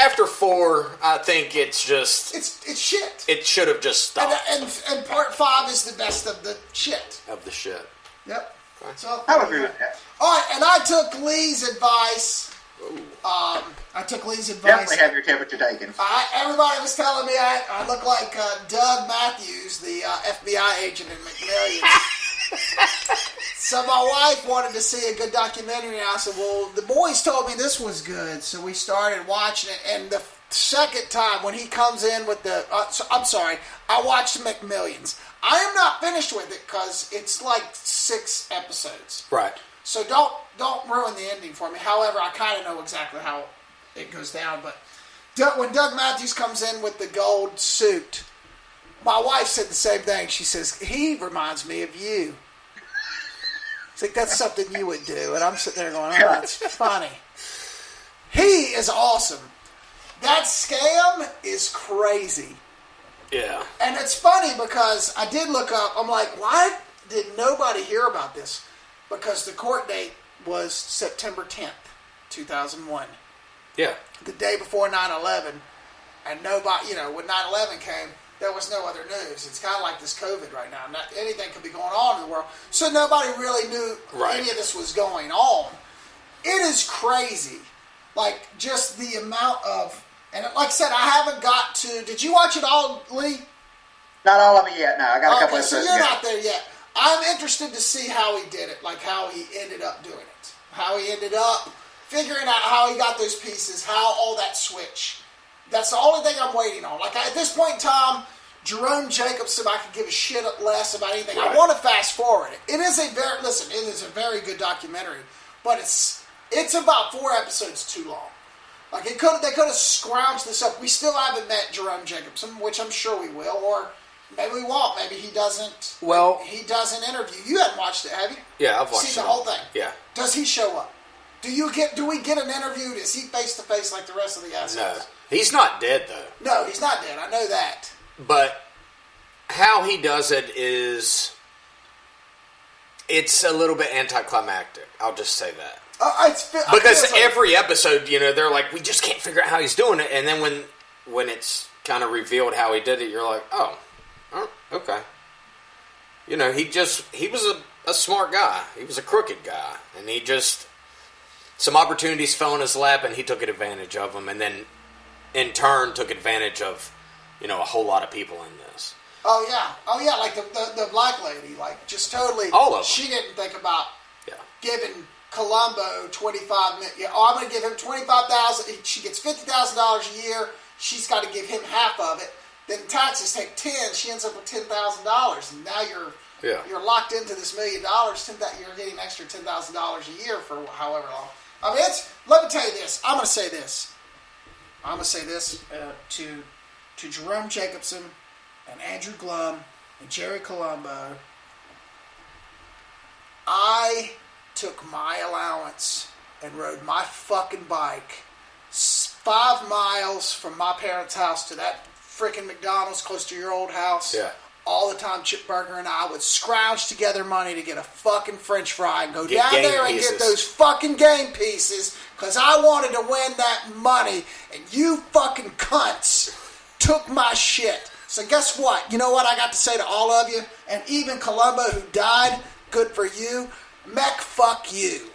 after 4, I think it's just... It's shit. It should have just stopped. And Part 5 is the best of the shit. Of the shit. Yep. Okay. So, I would agree with that. All right, and I took Lee's advice. Definitely have your temperature taken. Everybody was telling me I look like Doug Matthews, the FBI agent in McMillions. So my wife wanted to see a good documentary, and I said, well, the boys told me this was good, so we started watching it, and the second time when he comes in with the... I watched McMillions. I am not finished with it because it's like 6 episodes. Right. So don't ruin the ending for me. However, I kind of know exactly how it goes down. But when Doug Matthews comes in with the gold suit, my wife said the same thing. She says, he reminds me of you. It's like, that's something you would do. And I'm sitting there going, oh, that's funny. He is awesome. That scam is crazy. Yeah. And it's funny because I did look up. I'm like, why did nobody hear about this? Because the court date was September 10th, 2001. Yeah. The day before 9/11. And nobody, when 9/11 came, there was no other news. It's kind of like this COVID right now. Anything could be going on in the world. So nobody really knew any of this was going on. It is crazy. Like, just the amount of... And like I said, I haven't got to... Did you watch it all, Lee? Not all of it yet, no. I got a couple of episodes. So you're not there yet. I'm interested to see how he did it, like how he ended up doing it. How he ended up figuring out how he got those pieces, how all that switch. That's the only thing I'm waiting on. Like, at this point in time, Jerome Jacobson, I could give a shit less about anything. Right. I want to fast forward it. It is a very good documentary, but it's about 4 episodes too long. Like, they could have scrounged this up. We still haven't met Jerome Jacobson, which I'm sure we will, or maybe we won't. Maybe he doesn't. Well, he does an interview. You haven't watched it, have you? Yeah, I've watched Seen the whole thing. Yeah. Does he show up? Do we get an interview? Is he face to face like the rest of the assets? No, he's not dead though. No, he's not dead. I know that. But how he does it is, it's a little bit anticlimactic. I'll just say that. Because every episode, they're like, we just can't figure out how he's doing it, and then when it's kind of revealed how he did it, you're like, oh, okay. He was a smart guy. He was a crooked guy. And he just... Some opportunities fell in his lap, and he took advantage of them. And then, in turn, took advantage of, a whole lot of people in this. Oh, yeah. Like the black lady. Like, just totally... All of them. She didn't think about giving Columbo $25 million. I'm going to give him $25,000. She gets $50,000 a year. She's got to give him half of it. Then taxes take $10,000. She ends up with $10,000. And now you're locked into this $1 million. You're getting an extra $10,000 a year for however long. I mean, let me tell you this. I'm going to say this. To Jerome Jacobson and Andrew Glum and Jerry Colombo. I took my allowance and rode my fucking bike 5 miles from my parents' house to that freaking McDonald's close to your old house. Yeah. All the time, Chip Burger and I would scrounge together money to get a fucking French fry and go down there and get those fucking game pieces because I wanted to win that money, and you fucking cunts took my shit. So guess what? You know what I got to say to all of you? And even Columbo, who died, good for you. Mech, fuck you.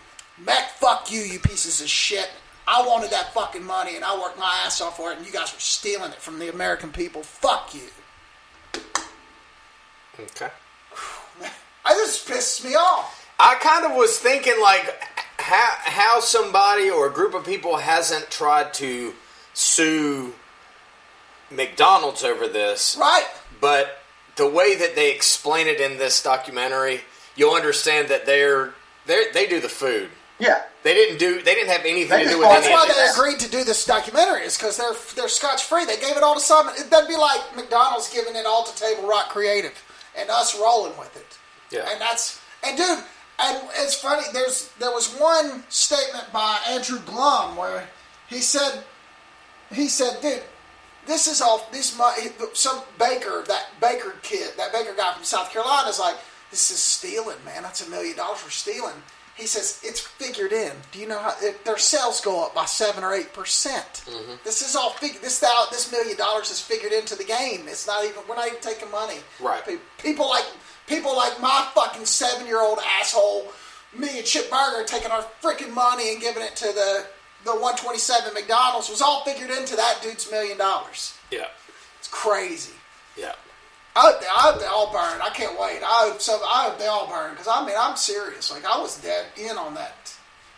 Mech, fuck you, you pieces of shit. I wanted that fucking money, and I worked my ass off for it, and you guys were stealing it from the American people. Fuck you. Okay. This pisses me off. I kind of was thinking, like, how somebody or a group of people hasn't tried to sue McDonald's over this. Right. But the way that they explain it in this documentary, you'll understand that they do the food. Yeah. They didn't have anything to do with That's any why of this. they agreed to do this documentary, is because they're scotch free. They gave it all to Simon. That'd be like McDonald's giving it all to Table Rock Creative and us rolling with it. Yeah. And dude, and it's funny, there was one statement by Andrew Glum where he said, dude, this is all, some baker, that baker guy from South Carolina is like, this is stealing, man. That's $1 million we're stealing. He says, it's figured in. Do you know how their sales go up by 7 or 8%? Mm-hmm. This is all this $1 million is figured into the game. It's not even, we're not even taking money. Right. People like my fucking 7-year-old asshole, me and Chip Burger taking our freaking money and giving it to the 127 McDonald's was all figured into that dude's $1 million. Yeah. It's crazy. Yeah. I hope they all burn. I can't wait. I hope they all burn, because I'm serious. Like, I was dead in on that.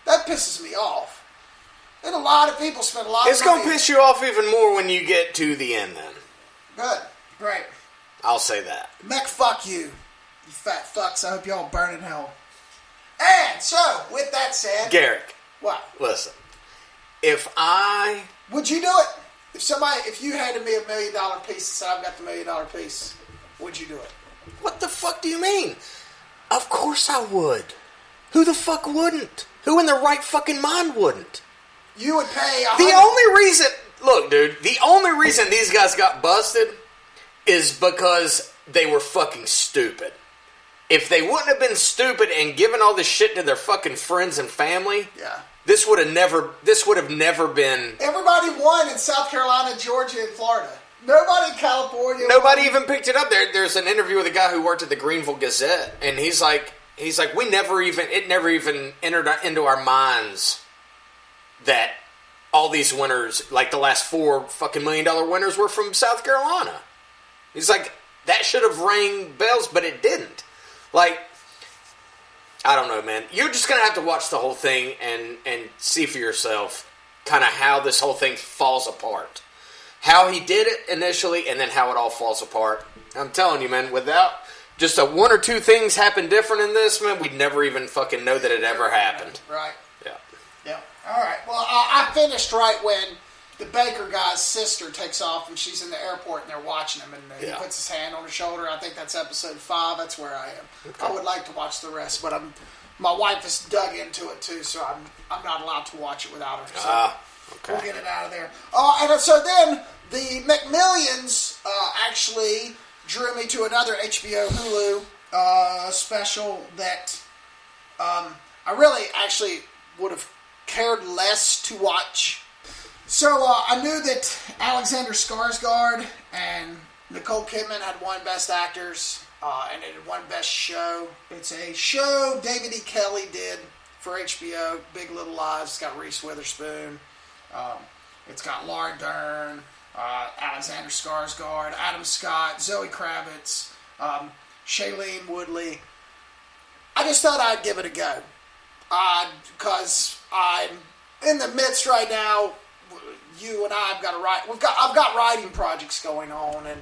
That pisses me off. And a lot of people spend a lot of money. It's going to piss you off even more when you get to the end then. Good. Great. I'll say that. Mech, fuck you. You fat fucks. I hope y'all burn in hell. And so, with that said... Garrick. What? Listen. Would you do it? If you handed me $1 million piece and said, I've got the $1 million piece, would you do it? What the fuck do you mean? Of course I would. Who the fuck wouldn't? Who in their right fucking mind wouldn't? You would pay... The only reason... Look, dude, the only reason these guys got busted is because they were fucking stupid. If they wouldn't have been stupid and given all this shit to their fucking friends and family... Yeah. This would have never been... Everybody won in South Carolina, Georgia, and Florida. Nobody in California. Nobody even picked it up. There's an interview with a guy who worked at the Greenville Gazette, and he's like, it never even entered into our minds that all these winners, like the last 4 fucking $1 million winners, were from South Carolina. He's like, that should have rang bells, but it didn't. Like, I don't know, man. You're just going to have to watch the whole thing and see for yourself kind of how this whole thing falls apart. How he did it initially, and then how it all falls apart. I'm telling you, man, without just 1 or 2 things happen different in this, man, we'd never even fucking know that it ever happened. Right. Yeah. All right. Well, I finished right when the Baker guy's sister takes off and she's in the airport and they're watching him, and he puts his hand on her shoulder. I think that's episode 5. That's where I am. Okay. I would like to watch the rest, but my wife has dug into it too, so I'm not allowed to watch it without her. So okay. We'll get it out of there. And so then the McMillions actually drew me to another HBO Hulu special that I really actually would have cared less to watch. So I knew that Alexander Skarsgård and Nicole Kidman had won Best Actors. and it won Best Show. It's a show David E. Kelly did for HBO, Big Little Lies. It's got Reese Witherspoon. It's got Laura Dern, Alexander Skarsgård, Adam Scott, Zoe Kravitz, Shailene Woodley. I just thought I'd give it a go. Because I'm in the midst right now. You and I have got to write. I've got writing projects going on, and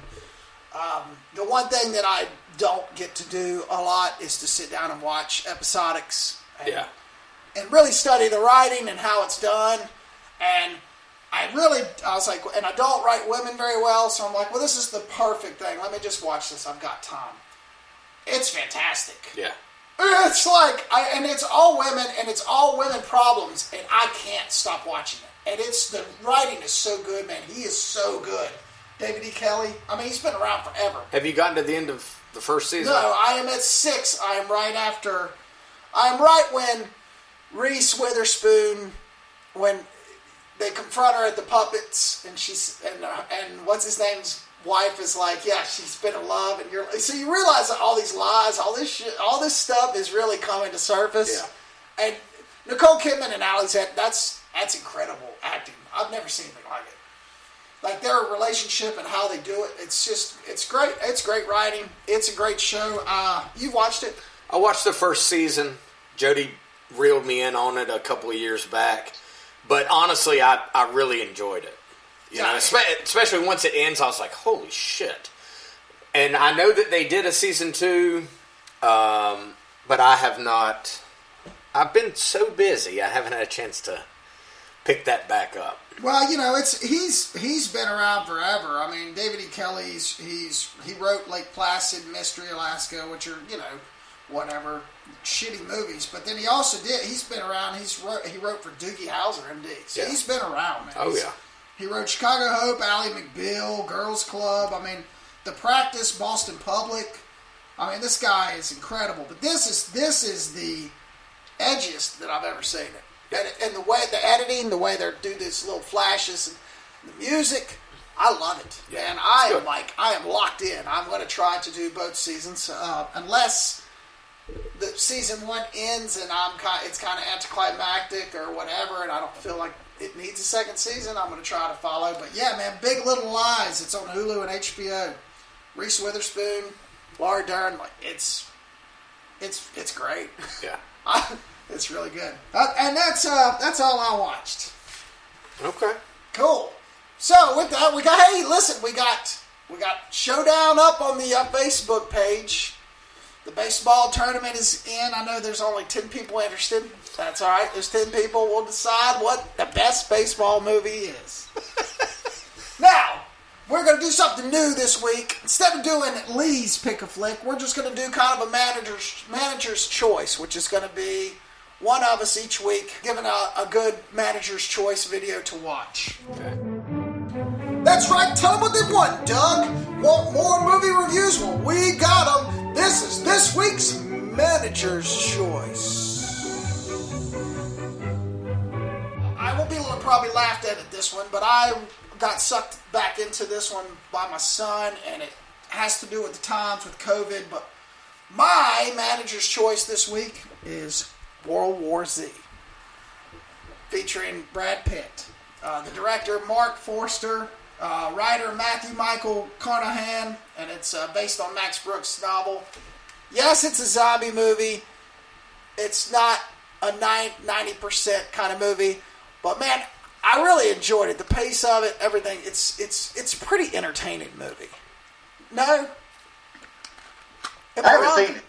the one thing that I don't get to do a lot is to sit down and watch episodics. And really study the writing and how it's done. And I was like, and I don't write women very well, so I'm like, well, this is the perfect thing. Let me just watch this. I've got time. It's fantastic. Yeah. It's like, and it's all women, and it's all women problems, and I can't stop watching it. And the writing is so good, man. He is so good. David E. Kelly. I mean, he's been around forever. Have you gotten to the end of the first season? No, I am at 6. I am right when Reese Witherspoon, when they confront her at the puppets, and and what's his name's wife is like, yeah, she's been in love, and so you realize that all these lies, all this shit, all this stuff is really coming to surface. Yeah. And Nicole Kidman and Alexander, that's incredible acting. I've never seen anything like it. Like their relationship and how they do it, it's great. It's great writing. It's a great show. You've watched it? I watched the first season. Jody reeled me in on it a couple of years back. But honestly, I really enjoyed it. You know, especially once it ends, I was like, holy shit. And I know that they did a season 2, but I have not. I've been so busy, I haven't had a chance to pick that back up. Well, you know, he's been around forever. I mean, David E. Kelly, he wrote Lake Placid, Mystery Alaska, which are, you know, whatever, shitty movies. But then he also he's been around. He wrote for Doogie Howser, MD. So he's been around, man. Oh, yeah. He wrote Chicago Hope, Ally McBeal, Girls Club. I mean, The Practice, Boston Public. I mean, this guy is incredible. But this is the edgiest that I've ever seen it. And the way, the editing, the way they do these little flashes, and the music, I love it. Yeah, and I am locked in. I'm going to try to do both seasons, unless the season 1 ends and it's kind of anticlimactic or whatever, and I don't feel like it needs a second season. I'm going to try to follow. But yeah, man, Big Little Lies. It's on Hulu and HBO. Reese Witherspoon, Laura Dern. Like it's great. Yeah. It's really good. And that's all I watched. Okay. Cool. So with that, we got Showdown up on the Facebook page. The baseball tournament is in. I know there's only 10 people interested. That's all right. There's 10 people. We'll decide what the best baseball movie is. Now, we're going to do something new this week. Instead of doing Lee's Pick a Flick, we're just going to do kind of a manager's choice, which is going to be one of us each week giving a good manager's choice video to watch. Okay. That's right. Tell them what they want, Doug. Want more movie reviews? Well, we got them. This is this week's manager's choice. I will be probably laughed at this one, but I got sucked back into this one by my son, and it has to do with the times with COVID. But my manager's choice this week is World War Z, featuring Brad Pitt. The director, Mark Forster. Writer, Matthew Michael Carnahan. And it's based on Max Brooks' novel. Yes, it's a zombie movie. It's not a 90% kind of movie. But man, I really enjoyed it. The pace of it, everything. It's a pretty entertaining movie. No? I haven't seen it.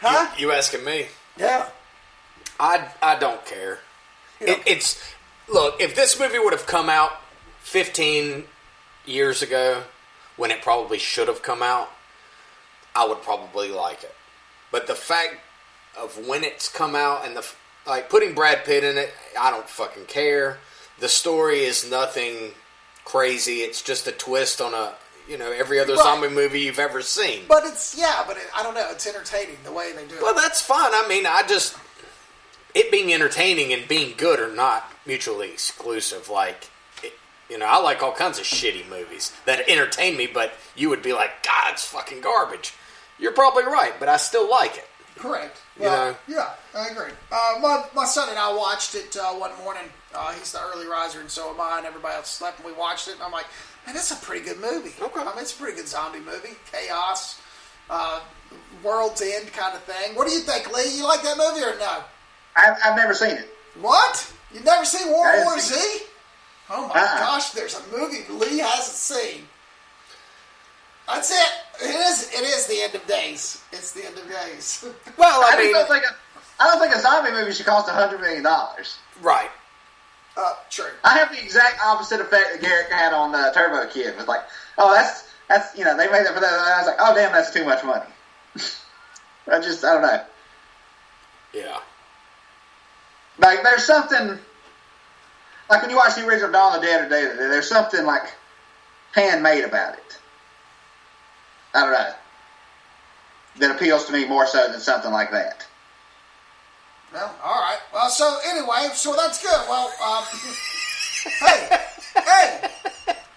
Huh? You asking me? Yeah. I don't care. Look, if this movie would have come out 15 years ago, when it probably should have come out, I would probably like it. But the fact of when it's come out and putting Brad Pitt in it, I don't fucking care. The story is nothing crazy. It's just a twist on every other zombie movie you've ever seen. But I don't know. It's entertaining the way they do it. Well, that's fine. I mean, it being entertaining and being good are not mutually exclusive. I like all kinds of shitty movies that entertain me, but you would be like, God, it's fucking garbage. you're probably right, but I still like it. Correct. Well, yeah, I agree. My son and I watched it one morning. He's the early riser, and so am I, and everybody else slept, and we watched it, and I'm like, man, that's a pretty good movie. Okay. I mean, it's a pretty good zombie movie. Chaos, world's end kind of thing. What do you think, Lee? You like that movie or no? I've never seen it. What? You've never seen World War Z? Oh my gosh, there's a movie Lee hasn't seen. That's it. It is the end of days. It's the end of days. Well, I don't think a zombie movie should cost $100 million. Right. True. I have the exact opposite effect that Garrick had on Turbo Kid. It was like, oh, that's they made that for that. And I was like, oh, damn, that's too much money. I don't know. Yeah. Like, there's something, like when you watch the original Dawn of the Dead or Day of the Dead, there's something like handmade about it. I don't know. That appeals to me more so than something like that. Well, all right. Well, so anyway, so that's good. Well, hey,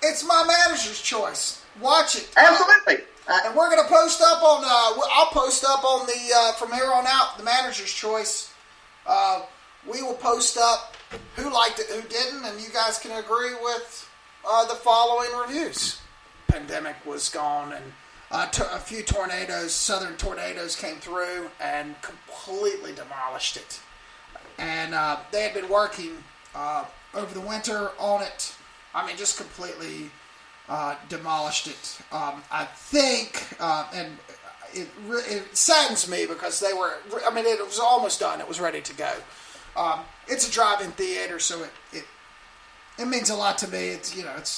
it's my manager's choice. Watch it. Absolutely. And we're gonna post up on. I'll post up on the from here on out the manager's choice. We will post up who liked it, who didn't, and you guys can agree with the following reviews. Pandemic was gone, and a few tornadoes, southern tornadoes, came through and completely demolished it. And they had been working over the winter on it. I mean, just completely demolished it. I think, and it saddens me because they were. I mean, it was almost done. It was ready to go. It's a drive-in theater, so it means a lot to me.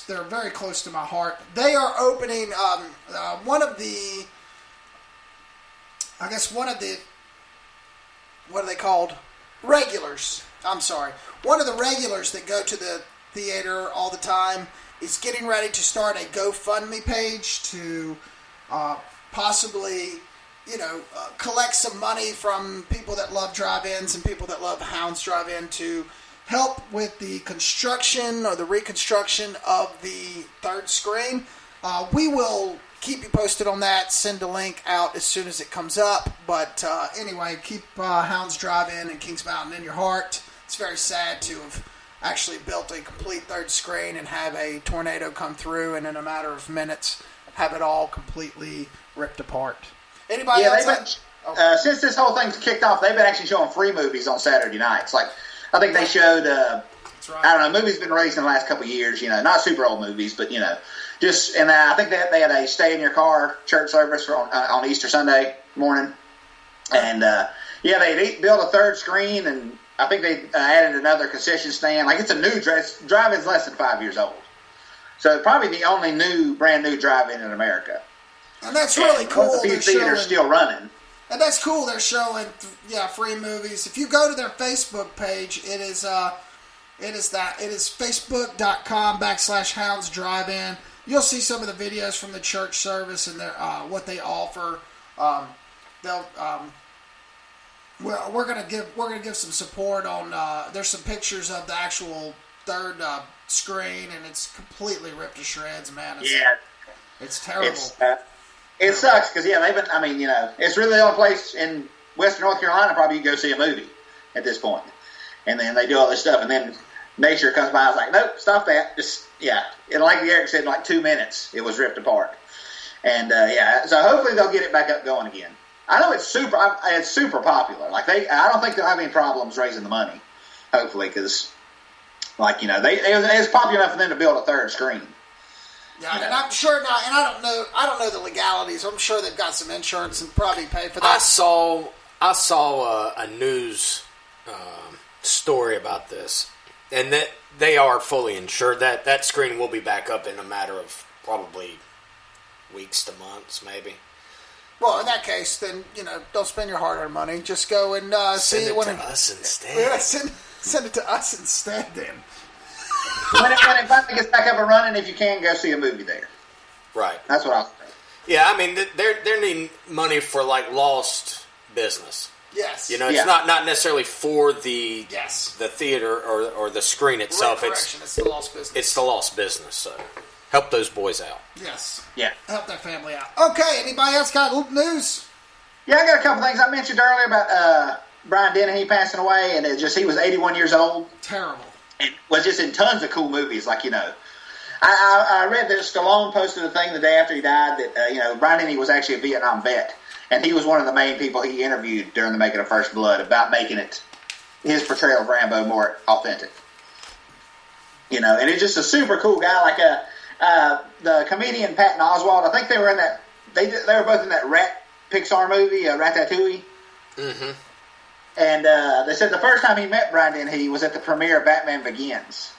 They're very close to my heart. They are opening one of the what are they called? Regulars. I'm sorry. One of the regulars that go to the theater all the time is getting ready to start a GoFundMe page to possibly collect some money from people that love drive-ins and people that love Hounds drive-in to help with the construction or the reconstruction of the third screen. We will keep you posted on that, send a link out as soon as it comes up. But anyway, keep Hounds Drive-In and Kings Mountain in your heart. It's very sad to have actually built a complete third screen and have a tornado come through and in a matter of minutes have it all completely ripped apart. Anybody else? Since this whole thing's kicked off, they've been actually showing free movies on Saturday nights. Like, I think they showed, That's right. I don't know, movies been released in the last couple of years, not super old movies, but, just, and I think they had a stay in your car church service on Easter Sunday morning. And, they built a third screen, and I think they added another concession stand. Like, it's a new drive-in's less than 5 years old. So it's probably the only brand new drive-in in America. And that's really cool. The theater's still running. And that's cool. They're showing, free movies. If you go to their Facebook page, it is facebook.com/Hounds Drive-In. You'll see some of the videos from the church service and their what they offer. We're gonna give some support on. There's some pictures of the actual third screen, and it's completely ripped to shreds, man. It's terrible. It sucks because they've been. I mean, it's really the only place in Western North Carolina probably you can go see a movie at this point. And then they do all this stuff, and then nature comes by. I was like, nope, stop that. And like Garrick said, in like 2 minutes, it was ripped apart. And so hopefully they'll get it back up going again. I know it's super popular. Like I don't think they'll have any problems raising the money. Hopefully, because it was popular enough for them to build a third screen. Yeah, and I'm sure now, and I don't know the legalities. I'm sure they've got some insurance and probably pay for that. I saw a news story about this, and that they are fully insured. That screen will be back up in a matter of probably weeks to months, maybe. Well, in that case, then don't spend your hard-earned money. Just go and see it to us instead. Yeah, send it to us instead, then. when it finally gets back up and running, if you can, go see a movie there. Right. That's what I'll say. Yeah, I mean, they're needing money for, lost business. Yes. You know, it's not necessarily for the the theater or the screen itself. It's the lost business. It's the lost business. So help those boys out. Yes. Yeah. Help their family out. Okay. Anybody else got news? Yeah, I got a couple things. I mentioned earlier about Brian Dennehy passing away, and he was 81 years old. Terrible. And was just in tons of cool movies, like, you know. I read that Stallone posted a thing the day after he died that, Brian Dennehy was actually a Vietnam vet. And he was one of the main people he interviewed during the making of First Blood about making his portrayal of Rambo more authentic. You know, and he's just a super cool guy. Like the comedian Patton Oswalt, I think they were in that. They were both in that Rat Pixar movie, Ratatouille. Mm-hmm. And they said the first time he met Brian Dennehy was at the premiere of Batman Begins.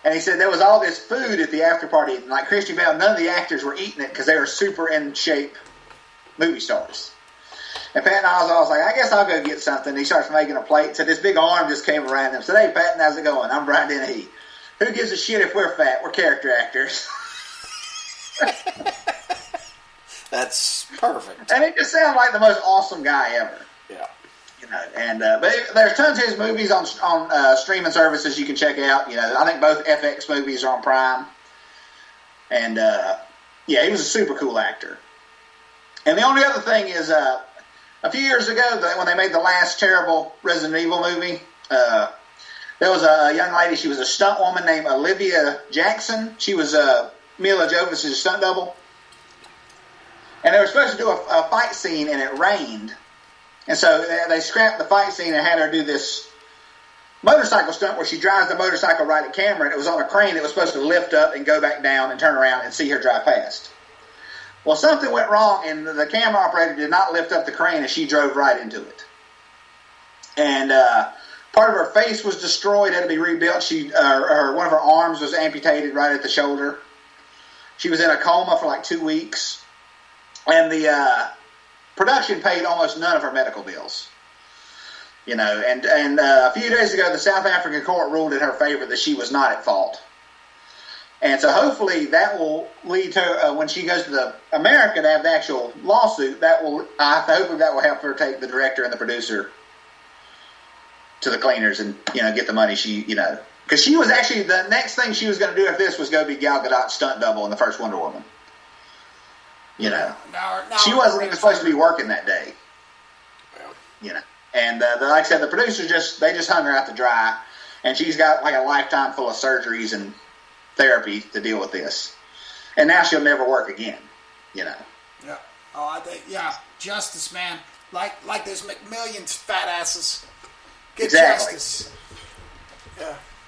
And he said there was all this food at the after party, and like Christian Bale, none of the actors were eating it because they were super in shape movie stars. And Patton Oswalt was like, I guess I'll go get something. He starts making a plate. So this big arm just came around him. Said, hey, Patton, how's it going? I'm Brian Dennehy. Who gives a shit if we're fat? We're character actors. That's perfect. And it just sounds like the most awesome guy ever. Yeah. You know, and but there's tons of his movies on streaming services you can check out. You know, I think both FX movies are on Prime. And he was a super cool actor. And the only other thing is, a few years ago, when they made the last terrible Resident Evil movie, there was a young lady. She was a stunt woman named Olivia Jackson. She was Mila Jovovich's stunt double. And they were supposed to do a fight scene, and it rained. And so they scrapped the fight scene and had her do this motorcycle stunt where she drives the motorcycle right at camera, and it was on a crane that was supposed to lift up and go back down and turn around and see her drive past. Well, something went wrong, and the camera operator did not lift up the crane, and she drove right into it. And part of her face was destroyed, had to be rebuilt. One of her arms was amputated right at the shoulder. She was in a coma for like 2 weeks. And the production paid almost none of her medical bills. You know, and a few days ago, the South African court ruled in her favor that she was not at fault. And so hopefully that will lead to, when she goes to America to have the actual lawsuit, hopefully that will help her take the director and the producer to the cleaners and, get the money because she was actually, the next thing she was going to do if this was going to be Gal Gadot's stunt double in the first Wonder Woman. Now she wasn't even supposed to be working that day. Well. And like I said, the producers just hung her out to dry, and she's got like a lifetime full of surgeries and therapy to deal with this, and now she'll never work again. Yeah. Oh, I think justice, man. Like those McMillions fat asses. Get justice.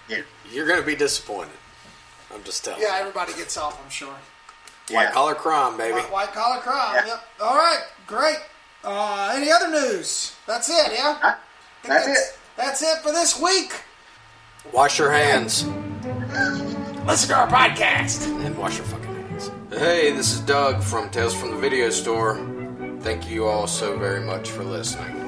Yeah. You're going to be disappointed. I'm just telling you. Yeah, everybody gets off, I'm sure. White collar crime, baby. White collar crime. Yep. All right. Great. Any other news? That's it. Yeah. That's it. That's it for this week. Wash your hands. Listen to our podcast. And wash your fucking hands. Hey, this is Doug from Tales from the Video Store. Thank you all so very much for listening.